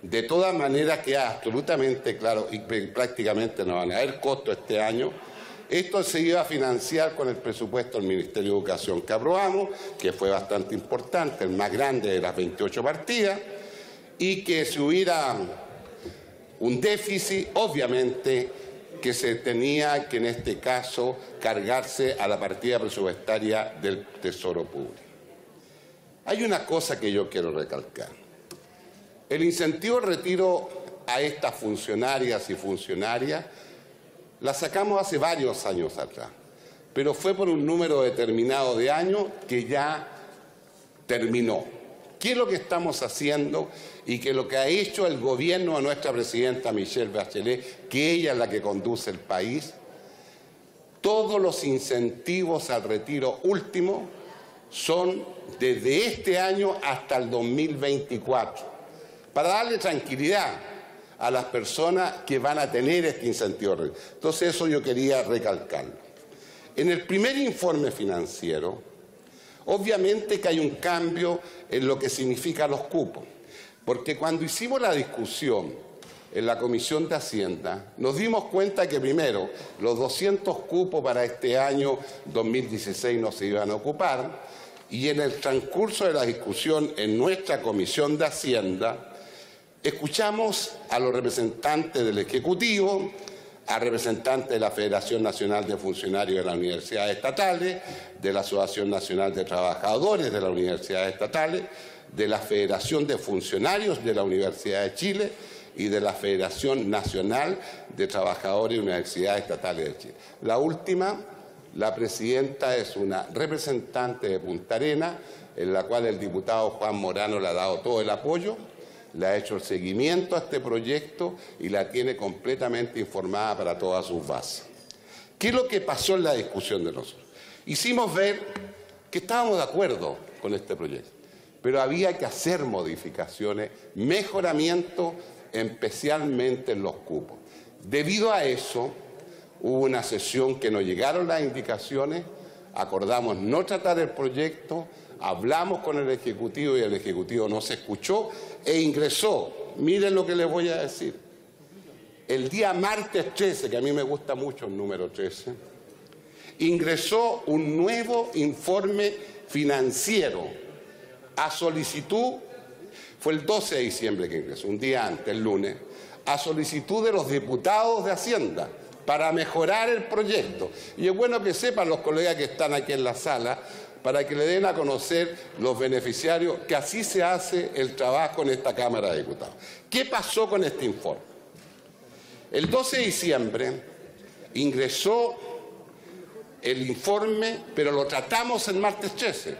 de todas maneras queda absolutamente claro, y prácticamente no van a haber costos este año, esto se iba a financiar con el presupuesto del Ministerio de Educación que aprobamos, que fue bastante importante, el más grande de las 28 partidas, y que si hubiera un déficit, obviamente, que se tenía que en este caso cargarse a la partida presupuestaria del Tesoro Público. Hay una cosa que yo quiero recalcar. El incentivo de retiro a estas funcionarias y funcionarias la sacamos hace varios años atrás, pero fue por un número determinado de años que ya terminó. ¿Qué es lo que estamos haciendo y que lo que ha hecho el gobierno de nuestra presidenta Michelle Bachelet, que ella es la que conduce el país? Todos los incentivos al retiro último son desde este año hasta el 2024, para darle tranquilidad a las personas que van a tener este incentivo. Entonces eso yo quería recalcarlo. En el primer informe financiero, obviamente que hay un cambio en lo que significan los cupos, porque cuando hicimos la discusión en la Comisión de Hacienda, nos dimos cuenta que primero los 200 cupos para este año 2016 no se iban a ocupar, y en el transcurso de la discusión en nuestra Comisión de Hacienda, escuchamos a los representantes del Ejecutivo, a representantes de la Federación Nacional de Funcionarios de las Universidades Estatales, de la Asociación Nacional de Trabajadores de las Universidades Estatales, de la Federación de Funcionarios de la Universidad de Chile y de la Federación Nacional de Trabajadores de Universidades Estatales de Chile. La última, la presidenta, es una representante de Punta Arenas, en la cual el diputado Juan Morano le ha dado todo el apoyo, le ha hecho el seguimiento a este proyecto y la tiene completamente informada para todas sus bases. ¿Qué es lo que pasó en la discusión de nosotros? Hicimos ver que estábamos de acuerdo con este proyecto, pero había que hacer modificaciones, mejoramientos, especialmente en los cupos. Debido a eso, hubo una sesión que nos llegaron las indicaciones, acordamos no tratar el proyecto, hablamos con el Ejecutivo y el Ejecutivo no se escuchó e ingresó. Miren lo que les voy a decir. El día martes 13, que a mí me gusta mucho el número 13, ingresó un nuevo informe financiero a solicitud, fue el 12 de diciembre que ingresó, un día antes, el lunes, a solicitud de los diputados de Hacienda para mejorar el proyecto. Y es bueno que sepan los colegas que están aquí en la sala, para que le den a conocer los beneficiarios que así se hace el trabajo en esta Cámara de Diputados. ¿Qué pasó con este informe? El 12 de diciembre ingresó el informe, pero lo tratamos el martes 13,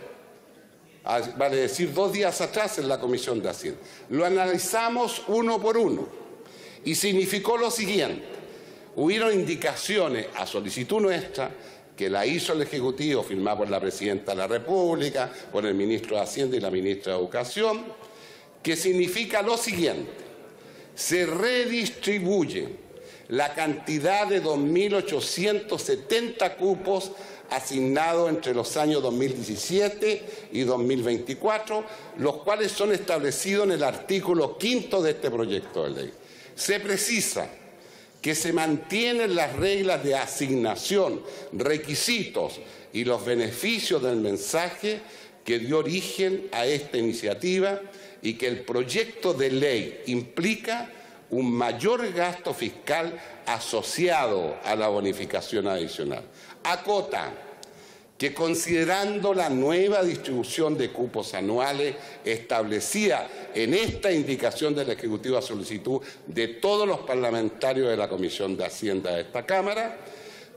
vale decir 2 días atrás en la Comisión de Hacienda. Lo analizamos uno por uno y significó lo siguiente. Hubieron indicaciones a solicitud nuestra que la hizo el Ejecutivo, firmada por la Presidenta de la República, por el Ministro de Hacienda y la Ministra de Educación, que significa lo siguiente: se redistribuye la cantidad de 2.870 cupos asignados entre los años 2017 y 2024, los cuales son establecidos en el artículo 5 de este proyecto de ley. Se precisa que se mantienen las reglas de asignación, requisitos y los beneficios del mensaje que dio origen a esta iniciativa y que el proyecto de ley implica un mayor gasto fiscal asociado a la bonificación adicional. Acota que, considerando la nueva distribución de cupos anuales establecida en esta indicación del Ejecutivo a solicitud de todos los parlamentarios de la Comisión de Hacienda de esta Cámara,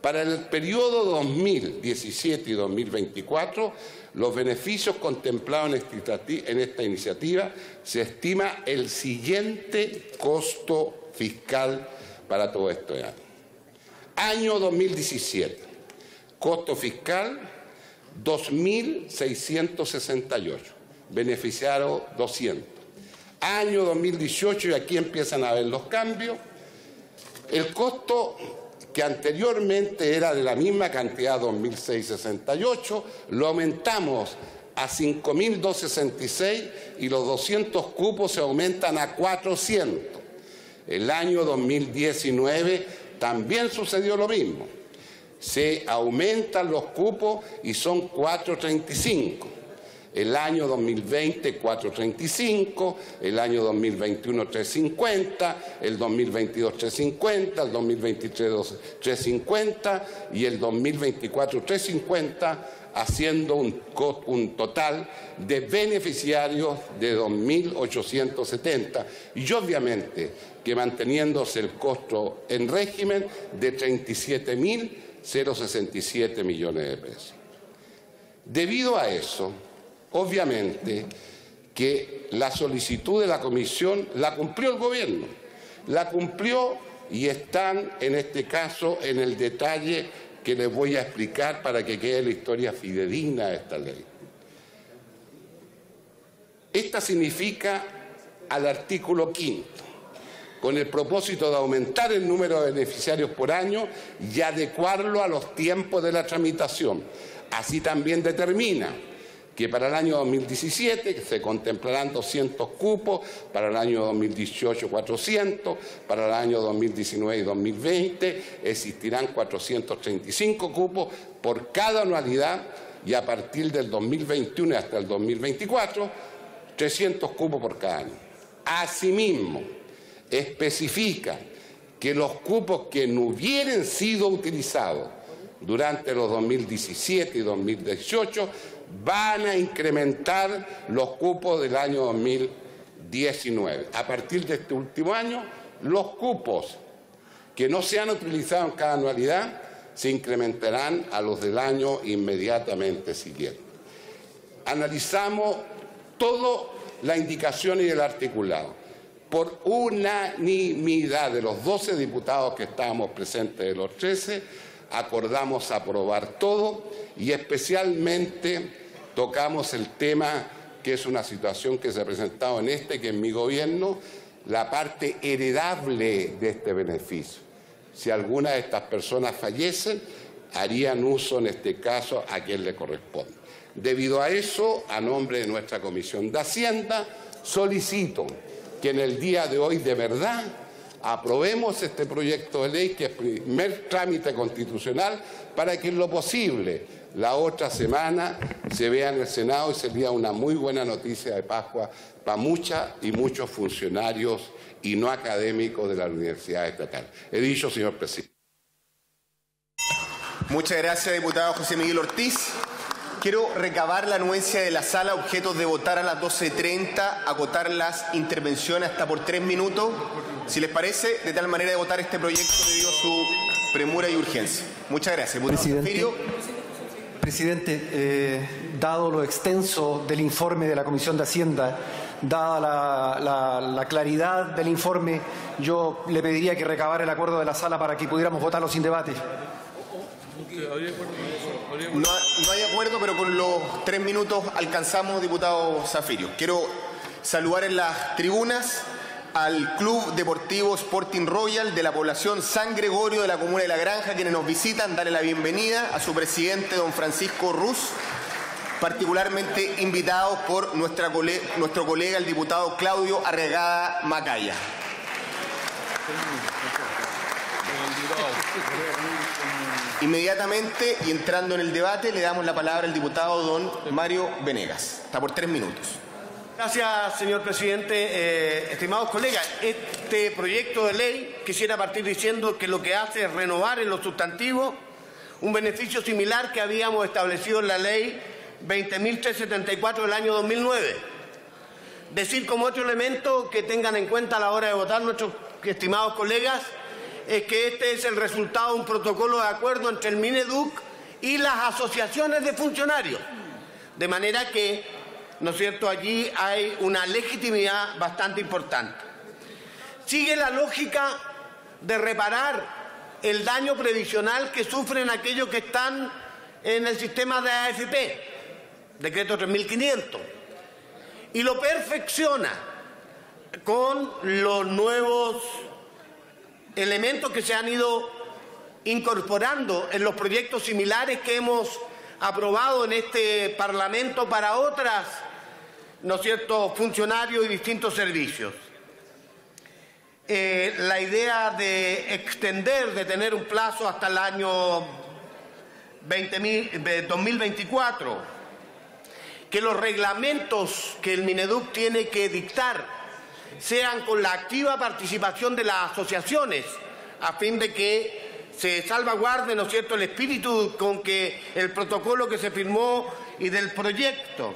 para el periodo 2017 y 2024, los beneficios contemplados en esta iniciativa se estima el siguiente costo fiscal para todo este año. Año 2017, costo fiscal 2.668, beneficiario 200. Año 2018, y aquí empiezan a ver los cambios, el costo que anteriormente era de la misma cantidad, 2.668, lo aumentamos a 5.266 y los 200 cupos se aumentan a 400. El año 2019 también sucedió lo mismo. Se aumentan los cupos y son 435. El año 2020, 435, el año 2021, 350, el 2022, 350, el 2023, 350 y el 2024, 350, haciendo un total de beneficiarios de 2.870 y obviamente que manteniéndose el costo en régimen de 37.067 millones de pesos. Debido a eso, obviamente que la solicitud de la Comisión la cumplió el Gobierno, la cumplió y están en este caso en el detalle que les voy a explicar para que quede la historia fidedigna de esta ley. Esta significa al artículo 5, con el propósito de aumentar el número de beneficiarios por año y adecuarlo a los tiempos de la tramitación. Así también determina que para el año 2017 se contemplarán 200 cupos, para el año 2018 400, para el año 2019 y 2020 existirán 435 cupos por cada anualidad y a partir del 2021 hasta el 2024, 300 cupos por cada año. Asimismo, especifica que los cupos que no hubieran sido utilizados durante los 2017 y 2018 van a incrementar los cupos del año 2019. A partir de este último año, los cupos que no se han utilizado en cada anualidad se incrementarán a los del año inmediatamente siguiente. Analizamos todas las indicaciones y el articulado. Por unanimidad de los 12 diputados que estábamos presentes de los 13, acordamos aprobar todo y especialmente tocamos el tema que es una situación que se ha presentado que es mi gobierno, la parte heredable de este beneficio. Si alguna de estas personas fallecen, harían uso en este caso a quien le corresponde. Debido a eso, a nombre de nuestra Comisión de Hacienda, solicito que en el día de hoy de verdad aprobemos este proyecto de ley, que es primer trámite constitucional, para que en lo posible la otra semana se vea en el Senado y sería una muy buena noticia de Pascua para muchas y muchos funcionarios y no académicos de la Universidad Estatal. He dicho, señor presidente. Muchas gracias, diputado José Miguel Ortiz. Quiero recabar la anuencia de la sala, objetos de votar a las 12:30, acotar las intervenciones hasta por 3 minutos, si les parece, de tal manera de votar este proyecto debido a su premura y urgencia. Muchas gracias. Presidente, dado lo extenso del informe de la Comisión de Hacienda, dada la claridad del informe, yo le pediría que recabara el acuerdo de la sala para que pudiéramos votarlo sin debate. No hay acuerdo, pero con los 3 minutos alcanzamos, diputado Zafirio. Quiero saludar en las tribunas al Club Deportivo Sporting Royal de la población San Gregorio de la comuna de La Granja, quienes nos visitan, darle la bienvenida a su presidente, don Francisco Ruz, particularmente invitados por nuestro colega, el diputado Claudio Arregada Macaya. Inmediatamente, y entrando en el debate, le damos la palabra al diputado don Mario Venegas. Está por 3 minutos. Gracias, señor presidente. Estimados colegas, este proyecto de ley, quisiera partir diciendo que lo que hace es renovar en lo sustantivo un beneficio similar que habíamos establecido en la ley 20.374 del año 2009. Decir como otro elemento que tengan en cuenta a la hora de votar nuestros estimados colegas es que este es el resultado de un protocolo de acuerdo entre el Mineduc y las asociaciones de funcionarios. De manera que, ¿no es cierto?, allí hay una legitimidad bastante importante. Sigue la lógica de reparar el daño previsional que sufren aquellos que están en el sistema de AFP, decreto 3500, y lo perfecciona con los nuevos elementos que se han ido incorporando en los proyectos similares que hemos aprobado en este Parlamento para otras, ¿no es cierto?, funcionarios y distintos servicios. La idea de extender, de tener un plazo hasta el año 2024, que los reglamentos que el Mineduc tiene que dictar sean con la activa participación de las asociaciones, a fin de que se salvaguarde, ¿no es cierto?, el espíritu con que el protocolo que se firmó y del proyecto.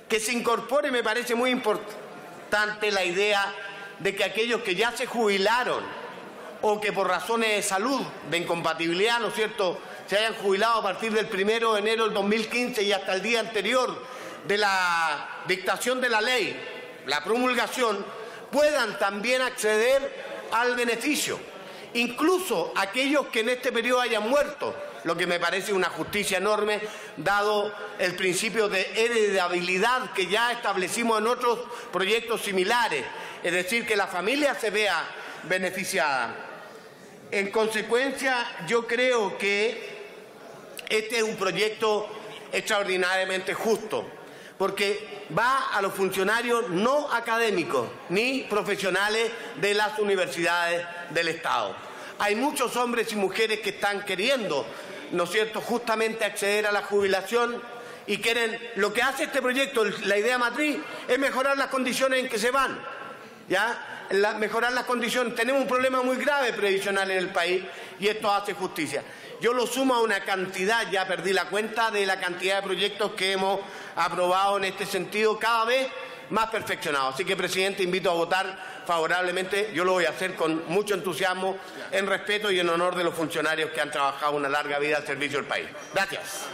Que se incorpore, me parece muy importante la idea de que aquellos que ya se jubilaron o que por razones de salud, de incompatibilidad, ¿no es cierto?, se hayan jubilado a partir del 1 de enero del 2015 y hasta el día anterior de la dictación de la ley, la promulgación, puedan también acceder al beneficio. Incluso aquellos que en este periodo hayan muerto, lo que me parece una justicia enorme, dado el principio de heredabilidad que ya establecimos en otros proyectos similares, es decir, que la familia se vea beneficiada. En consecuencia, yo creo que este es un proyecto extraordinariamente justo, porque va a los funcionarios no académicos ni profesionales de las universidades del Estado. Hay muchos hombres y mujeres que están queriendo, ¿no es cierto?, justamente acceder a la jubilación y quieren, lo que hace este proyecto, la idea matriz, es mejorar las condiciones en que se van, ¿ya? Mejorar las condiciones. Tenemos un problema muy grave previsional en el país y esto hace justicia. Yo lo sumo a una cantidad, ya perdí la cuenta de la cantidad de proyectos que hemos aprobado en este sentido, cada vez más perfeccionados. Así que, presidente, invito a votar favorablemente. Yo lo voy a hacer con mucho entusiasmo, en respeto y en honor de los funcionarios que han trabajado una larga vida al servicio del país. Gracias.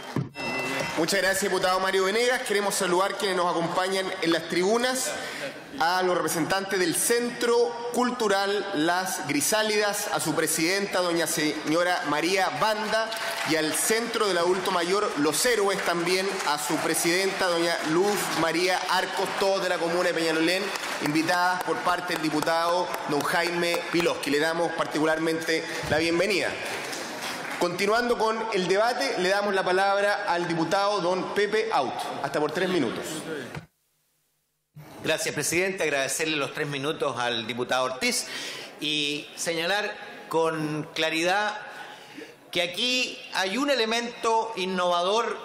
Muchas gracias, diputado Mario Venegas. Queremos saludar quienes nos acompañan en las tribunas, a los representantes del Centro Cultural Las Grisálidas, a su presidenta, doña señora María Banda, y al Centro del Adulto Mayor Los Héroes también, a su presidenta, doña Luz María Arcos, todos de la comuna de Peñalolén, invitadas por parte del diputado don Jaime Piloski. Le damos particularmente la bienvenida. Continuando con el debate, le damos la palabra al diputado don Pepe Out. Hasta por 3 minutos. Gracias, presidente. Agradecerle los 3 minutos al diputado Ortiz y señalar con claridad que aquí hay un elemento innovador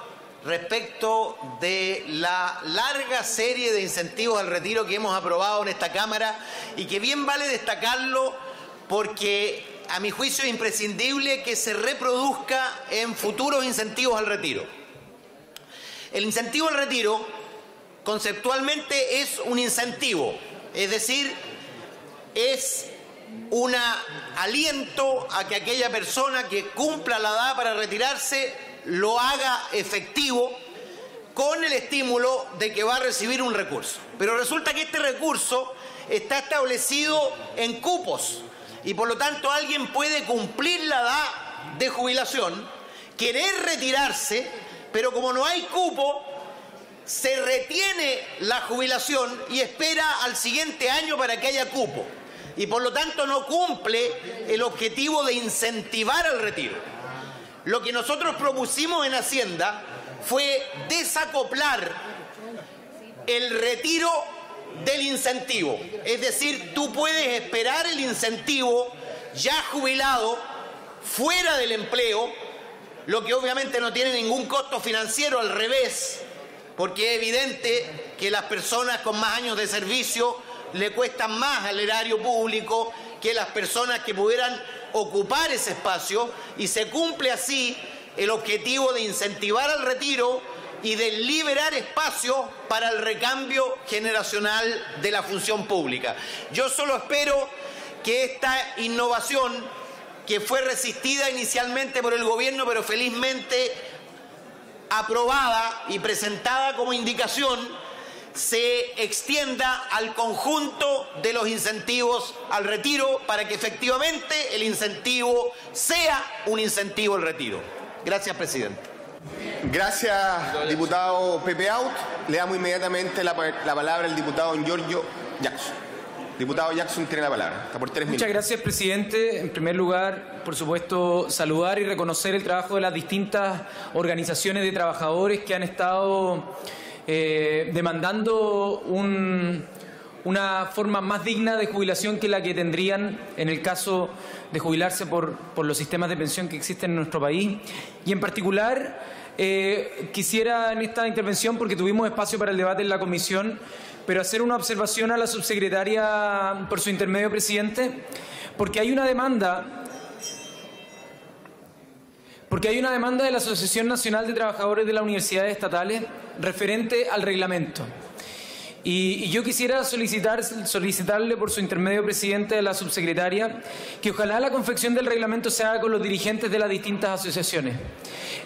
respecto de la larga serie de incentivos al retiro que hemos aprobado en esta Cámara y que bien vale destacarlo porque a mi juicio es imprescindible que se reproduzca en futuros incentivos al retiro. El incentivo al retiro conceptualmente es un incentivo, es decir, es un aliento a que aquella persona que cumpla la edad para retirarse lo haga efectivo con el estímulo de que va a recibir un recurso. Pero resulta que este recurso está establecido en cupos y por lo tanto alguien puede cumplir la edad de jubilación, querer retirarse, pero como no hay cupo, se retiene la jubilación y espera al siguiente año para que haya cupo. Y por lo tanto no cumple el objetivo de incentivar el retiro. Lo que nosotros propusimos en Hacienda fue desacoplar el retiro del incentivo. Es decir, tú puedes esperar el incentivo ya jubilado fuera del empleo, lo que obviamente no tiene ningún costo financiero, al revés, porque es evidente que las personas con más años de servicio le cuestan más al erario público que las personas que pudieran ocupar ese espacio, y se cumple así el objetivo de incentivar al retiro y de liberar espacio para el recambio generacional de la función pública. Yo solo espero que esta innovación, que fue resistida inicialmente por el gobierno, pero felizmente aprobada y presentada como indicación, se extienda al conjunto de los incentivos al retiro para que efectivamente el incentivo sea un incentivo al retiro. Gracias, presidente. Gracias, diputado Pepe Out. Le damos inmediatamente la palabra al diputado Giorgio Jackson. Diputado Jackson tiene la palabra. Está por 3 minutos. Muchas gracias, presidente. En primer lugar, por supuesto, saludar y reconocer el trabajo de las distintas organizaciones de trabajadores que han estado demandando una forma más digna de jubilación que la que tendrían en el caso de jubilarse por los sistemas de pensión que existen en nuestro país. Y en particular, quisiera en esta intervención, porque tuvimos espacio para el debate en la comisión, pero hacer una observación a la subsecretaria por su intermedio, presidente, porque hay una demanda de la Asociación Nacional de Trabajadores de las Universidades Estatales referente al reglamento. Y yo quisiera solicitarle por su intermedio, presidente, a la subsecretaria, que ojalá la confección del reglamento se haga con los dirigentes de las distintas asociaciones.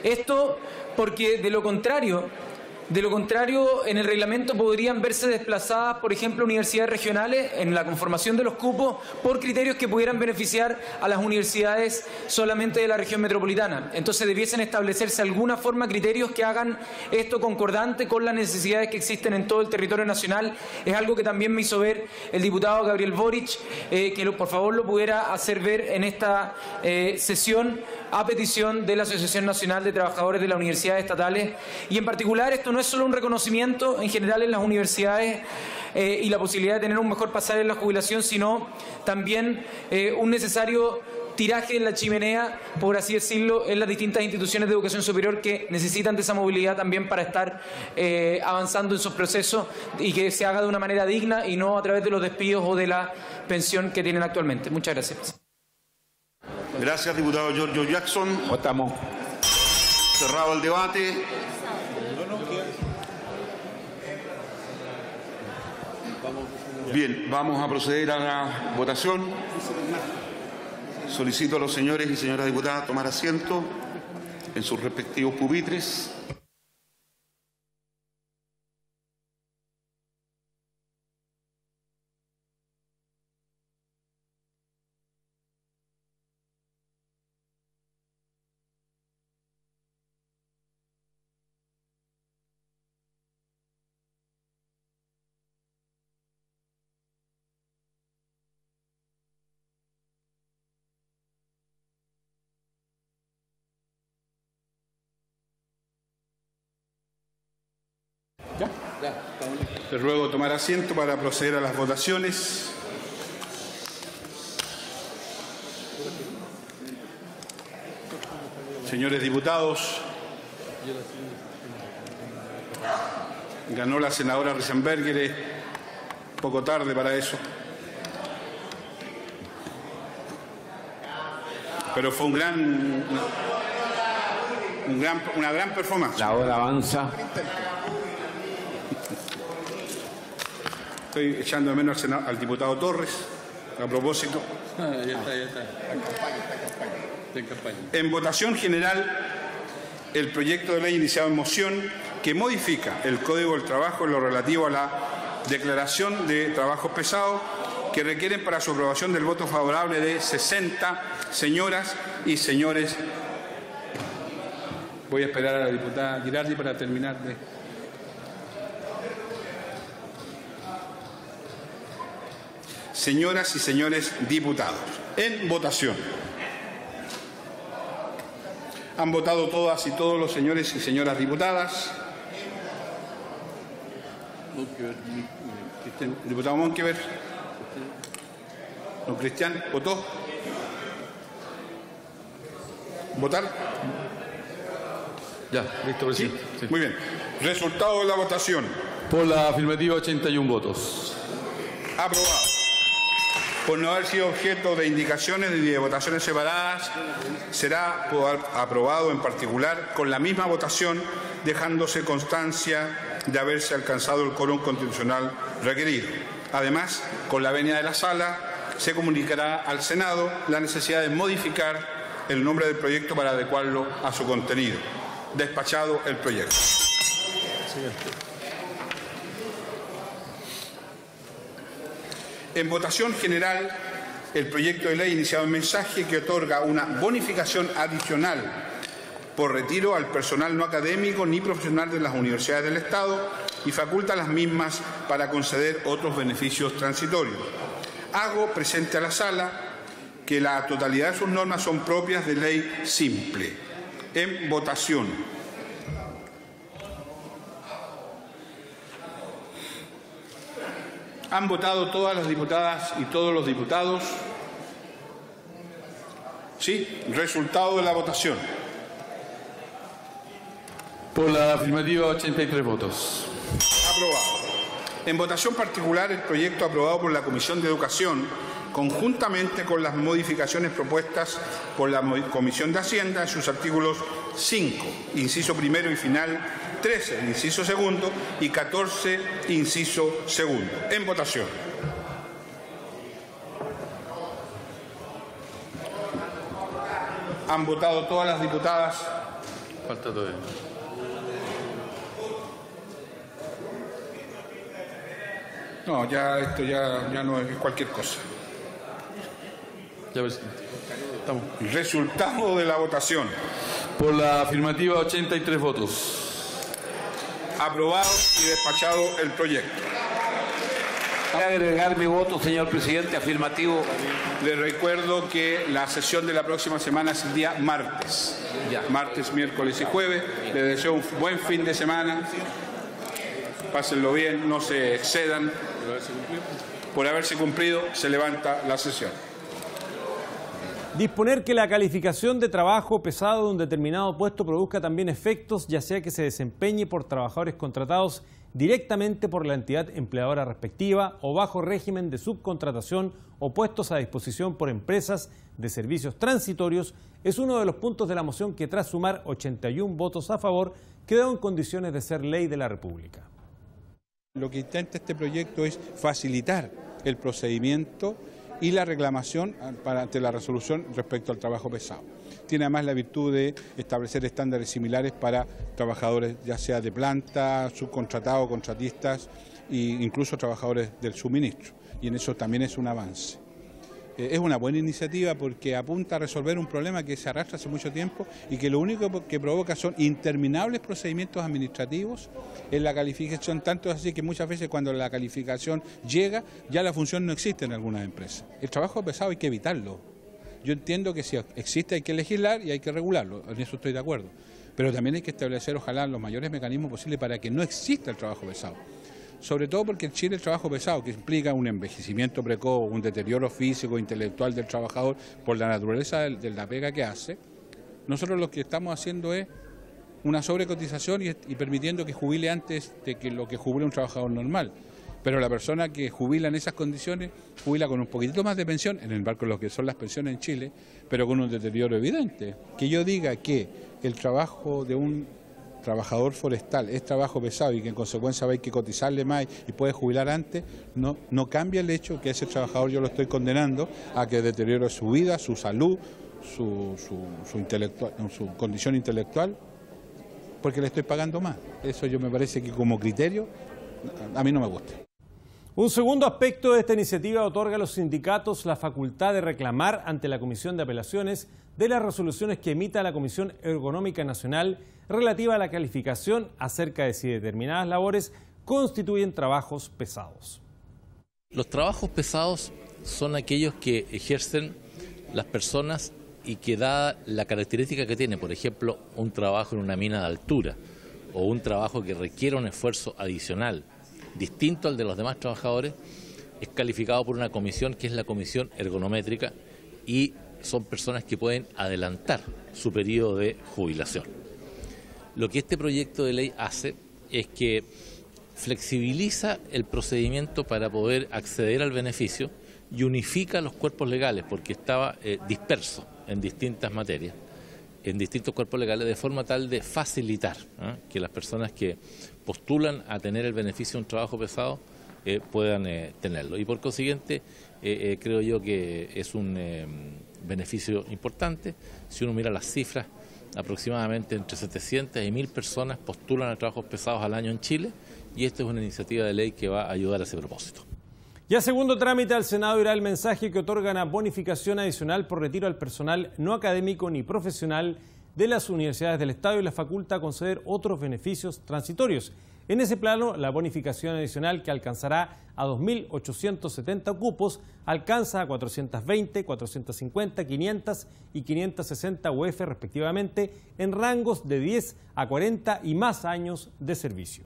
Esto porque de lo contrario, en el reglamento podrían verse desplazadas, por ejemplo, universidades regionales en la conformación de los cupos por criterios que pudieran beneficiar a las universidades solamente de la región metropolitana. Entonces debiesen establecerse alguna forma criterios que hagan esto concordante con las necesidades que existen en todo el territorio nacional. Es algo que también me hizo ver el diputado Gabriel Boric, que por favor lo pudiera hacer ver en esta sesión a petición de la Asociación Nacional de Trabajadores de las Universidades Estatales. Y en particular esto no es solo un reconocimiento en general en las universidades y la posibilidad de tener un mejor pasar en la jubilación, sino también un necesario tiraje en la chimenea, por así decirlo, en las distintas instituciones de educación superior que necesitan de esa movilidad también para estar avanzando en sus procesos, y que se haga de una manera digna y no a través de los despidos o de la pensión que tienen actualmente. Muchas gracias. Gracias, diputado Giorgio Jackson. Votamos. Cerrado el debate. Bien, vamos a proceder a la votación. Solicito a los señores y señoras diputadas tomar asiento en sus respectivos pupitres. Les ruego tomar asiento para proceder a las votaciones. Señores diputados, ganó la senadora Risenberger, poco tarde para eso, pero fue una gran performance. La hora avanza. Estoy echando de menos al diputado Torres, a propósito. Ya está. Está en campaña. En votación general, el proyecto de ley iniciado en moción que modifica el Código del Trabajo en lo relativo a la declaración de trabajos pesados que requieren para su aprobación del voto favorable de 60 señoras y señores. Voy a esperar a la diputada Girardi para terminar de... Señoras y señores diputados, en votación. Han votado todas y todos los señores y señoras diputadas. Diputado Monkever. Don Cristian, ¿votó? ¿Votar? Ya, listo, presidente. ¿Sí? Muy bien. Resultado de la votación. Por la afirmativa, 81 votos. Aprobado. Por no haber sido objeto de indicaciones ni de votaciones separadas, será aprobado en particular con la misma votación, dejándose constancia de haberse alcanzado el quórum constitucional requerido. Además, con la venia de la sala, se comunicará al Senado la necesidad de modificar el nombre del proyecto para adecuarlo a su contenido. Despachado el proyecto. En votación general, el proyecto de ley iniciado en mensaje que otorga una bonificación adicional por retiro al personal no académico ni profesional de las universidades del Estado y faculta a las mismas para conceder otros beneficios transitorios. Hago presente a la sala que la totalidad de sus normas son propias de ley simple. En votación. ¿Han votado todas las diputadas y todos los diputados? Sí. Resultado de la votación. Por la afirmativa, 83 votos. Aprobado. En votación particular, el proyecto aprobado por la Comisión de Educación, conjuntamente con las modificaciones propuestas por la Comisión de Hacienda en sus artículos 5, inciso primero y final, 13, inciso segundo y 14, inciso segundo. En votación. ¿Han votado todas las diputadas? Falta todavía. No, ya esto ya no es cualquier cosa. Ya, presidente. Estamos. Resultado de la votación. Por la afirmativa, 83 votos. Aprobado y despachado el proyecto. Voy a agregar mi voto, señor presidente, afirmativo. Les recuerdo que la sesión de la próxima semana es el día martes. Ya. Martes, miércoles y jueves. Les deseo un buen fin de semana. Pásenlo bien, no se excedan. Por haberse cumplido, se levanta la sesión. Disponer que la calificación de trabajo pesado de un determinado puesto produzca también efectos, ya sea que se desempeñe por trabajadores contratados directamente por la entidad empleadora respectiva o bajo régimen de subcontratación o puestos a disposición por empresas de servicios transitorios, es uno de los puntos de la moción que, tras sumar 81 votos a favor, quedó en condiciones de ser ley de la República. Lo que intenta este proyecto es facilitar el procedimiento y la reclamación ante la resolución respecto al trabajo pesado. Tiene además la virtud de establecer estándares similares para trabajadores ya sea de planta, subcontratados, contratistas e incluso trabajadores del suministro. Y en eso también es un avance. Es una buena iniciativa porque apunta a resolver un problema que se arrastra hace mucho tiempo y que lo único que provoca son interminables procedimientos administrativos en la calificación, tanto es así que muchas veces cuando la calificación llega ya la función no existe en algunas empresas. El trabajo pesado hay que evitarlo. Yo entiendo que si existe hay que legislar y hay que regularlo, en eso estoy de acuerdo, pero también hay que establecer ojalá los mayores mecanismos posibles para que no exista el trabajo pesado. Sobre todo porque en Chile el trabajo pesado, que implica un envejecimiento precoz, un deterioro físico, intelectual del trabajador por la naturaleza de la pega que hace, nosotros lo que estamos haciendo es una sobrecotización y permitiendo que jubile antes de que lo que jubila un trabajador normal. Pero la persona que jubila en esas condiciones, jubila con un poquitito más de pensión, en el marco de lo que son las pensiones en Chile, pero con un deterioro evidente. Que yo diga que el trabajo de un trabajador forestal es trabajo pesado y que en consecuencia hay que cotizarle más y puede jubilar antes, no cambia el hecho que ese trabajador yo lo estoy condenando a que deteriore su vida, su salud, su condición intelectual, porque le estoy pagando más. Eso yo me parece que como criterio a mí no me gusta. Un segundo aspecto de esta iniciativa otorga a los sindicatos la facultad de reclamar ante la Comisión de Apelaciones de las resoluciones que emita la Comisión Ergonómica Nacional relativa a la calificación acerca de si determinadas labores constituyen trabajos pesados. Los trabajos pesados son aquellos que ejercen las personas y que, dada la característica que tiene, por ejemplo, un trabajo en una mina de altura o un trabajo que requiere un esfuerzo adicional distinto al de los demás trabajadores, es calificado por una comisión que es la comisión ergonométrica, y son personas que pueden adelantar su periodo de jubilación. Lo que este proyecto de ley hace es que flexibiliza el procedimiento para poder acceder al beneficio y unifica los cuerpos legales, porque estaba disperso en distintas materias, en distintos cuerpos legales, de forma tal de facilitar que las personas que postulan a tener el beneficio de un trabajo pesado puedan tenerlo. Y por consiguiente, creo yo que es un beneficio importante. Si uno mira las cifras, aproximadamente entre 700 y 1000 personas postulan a trabajos pesados al año en Chile, y esta es una iniciativa de ley que va a ayudar a ese propósito. Y a segundo trámite al Senado irá el mensaje que otorga una bonificación adicional por retiro al personal no académico ni profesional de las universidades del Estado y la faculta a conceder otros beneficios transitorios. En ese plano, la bonificación adicional, que alcanzará a 2.870 cupos, alcanza a 420, 450, 500 y 560 UF respectivamente, en rangos de 10 a 40 y más años de servicio.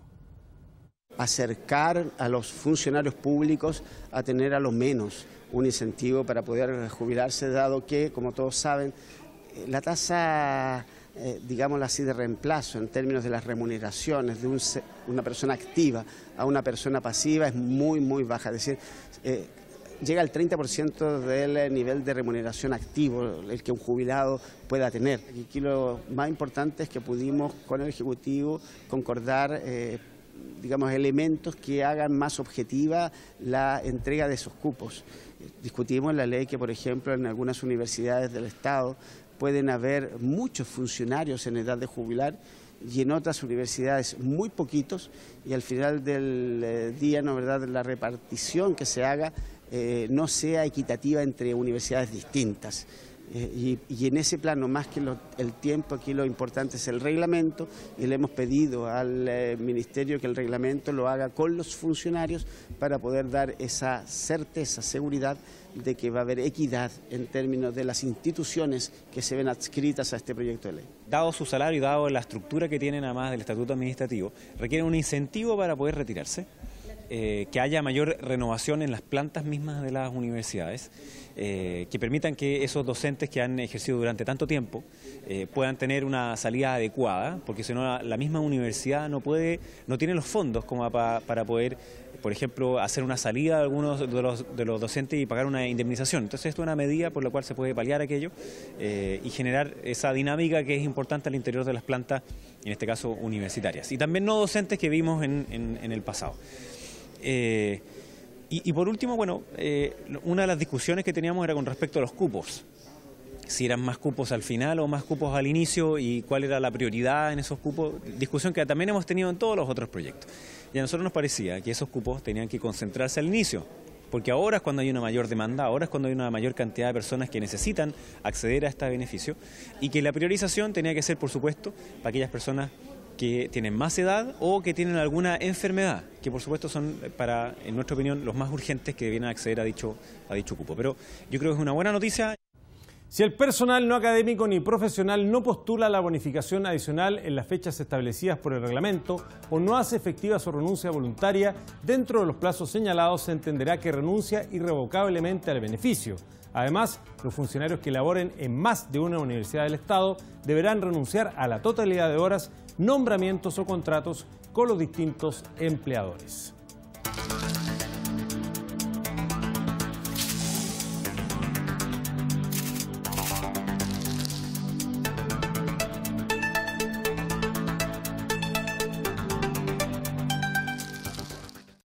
Acercar a los funcionarios públicos a tener a lo menos un incentivo para poder jubilarse, dado que, como todos saben, la tasa, digámoslo así, de reemplazo en términos de las remuneraciones de una persona activa a una persona pasiva es muy, muy baja. Es decir, llega al 30% del nivel de remuneración activo, el que un jubilado pueda tener. Aquí lo más importante es que pudimos con el Ejecutivo concordar digamos, elementos que hagan más objetiva la entrega de esos cupos. Discutimos en la ley que, por ejemplo, en algunas universidades del Estado pueden haber muchos funcionarios en edad de jubilar y en otras universidades muy poquitos, y al final del día, ¿no, verdad?, la repartición que se haga no sea equitativa entre universidades distintas. Y en ese plano, más que el tiempo, aquí lo importante es el reglamento, y le hemos pedido al Ministerio que el reglamento lo haga con los funcionarios para poder dar esa certeza, seguridad de que va a haber equidad en términos de las instituciones que se ven adscritas a este proyecto de ley. Dado su salario y dado la estructura que tienen además del estatuto administrativo, requieren un incentivo para poder retirarse, que haya mayor renovación en las plantas mismas de las universidades, que permitan que esos docentes que han ejercido durante tanto tiempo puedan tener una salida adecuada, porque si no la misma universidad no tiene los fondos como para poder, por ejemplo, hacer una salida de algunos de los docentes y pagar una indemnización. Entonces esto es una medida por la cual se puede paliar aquello y generar esa dinámica que es importante al interior de las plantas, en este caso universitarias, y también no docentes que vimos en el pasado. Y por último, bueno, una de las discusiones que teníamos era con respecto a los cupos. Si eran más cupos al final o más cupos al inicio, y cuál era la prioridad en esos cupos. Discusión que también hemos tenido en todos los otros proyectos. Y a nosotros nos parecía que esos cupos tenían que concentrarse al inicio, porque ahora es cuando hay una mayor demanda, ahora es cuando hay una mayor cantidad de personas que necesitan acceder a este beneficio, y que la priorización tenía que ser, por supuesto, para aquellas personas que tienen más edad o que tienen alguna enfermedad, que por supuesto son, en nuestra opinión, los más urgentes que vienen a acceder a dicho cupo. Pero yo creo que es una buena noticia. Si el personal no académico ni profesional no postula la bonificación adicional en las fechas establecidas por el reglamento o no hace efectiva su renuncia voluntaria dentro de los plazos señalados, se entenderá que renuncia irrevocablemente al beneficio. Además, los funcionarios que laboren en más de una universidad del Estado deberán renunciar a la totalidad de horas, nombramientos o contratos con los distintos empleadores.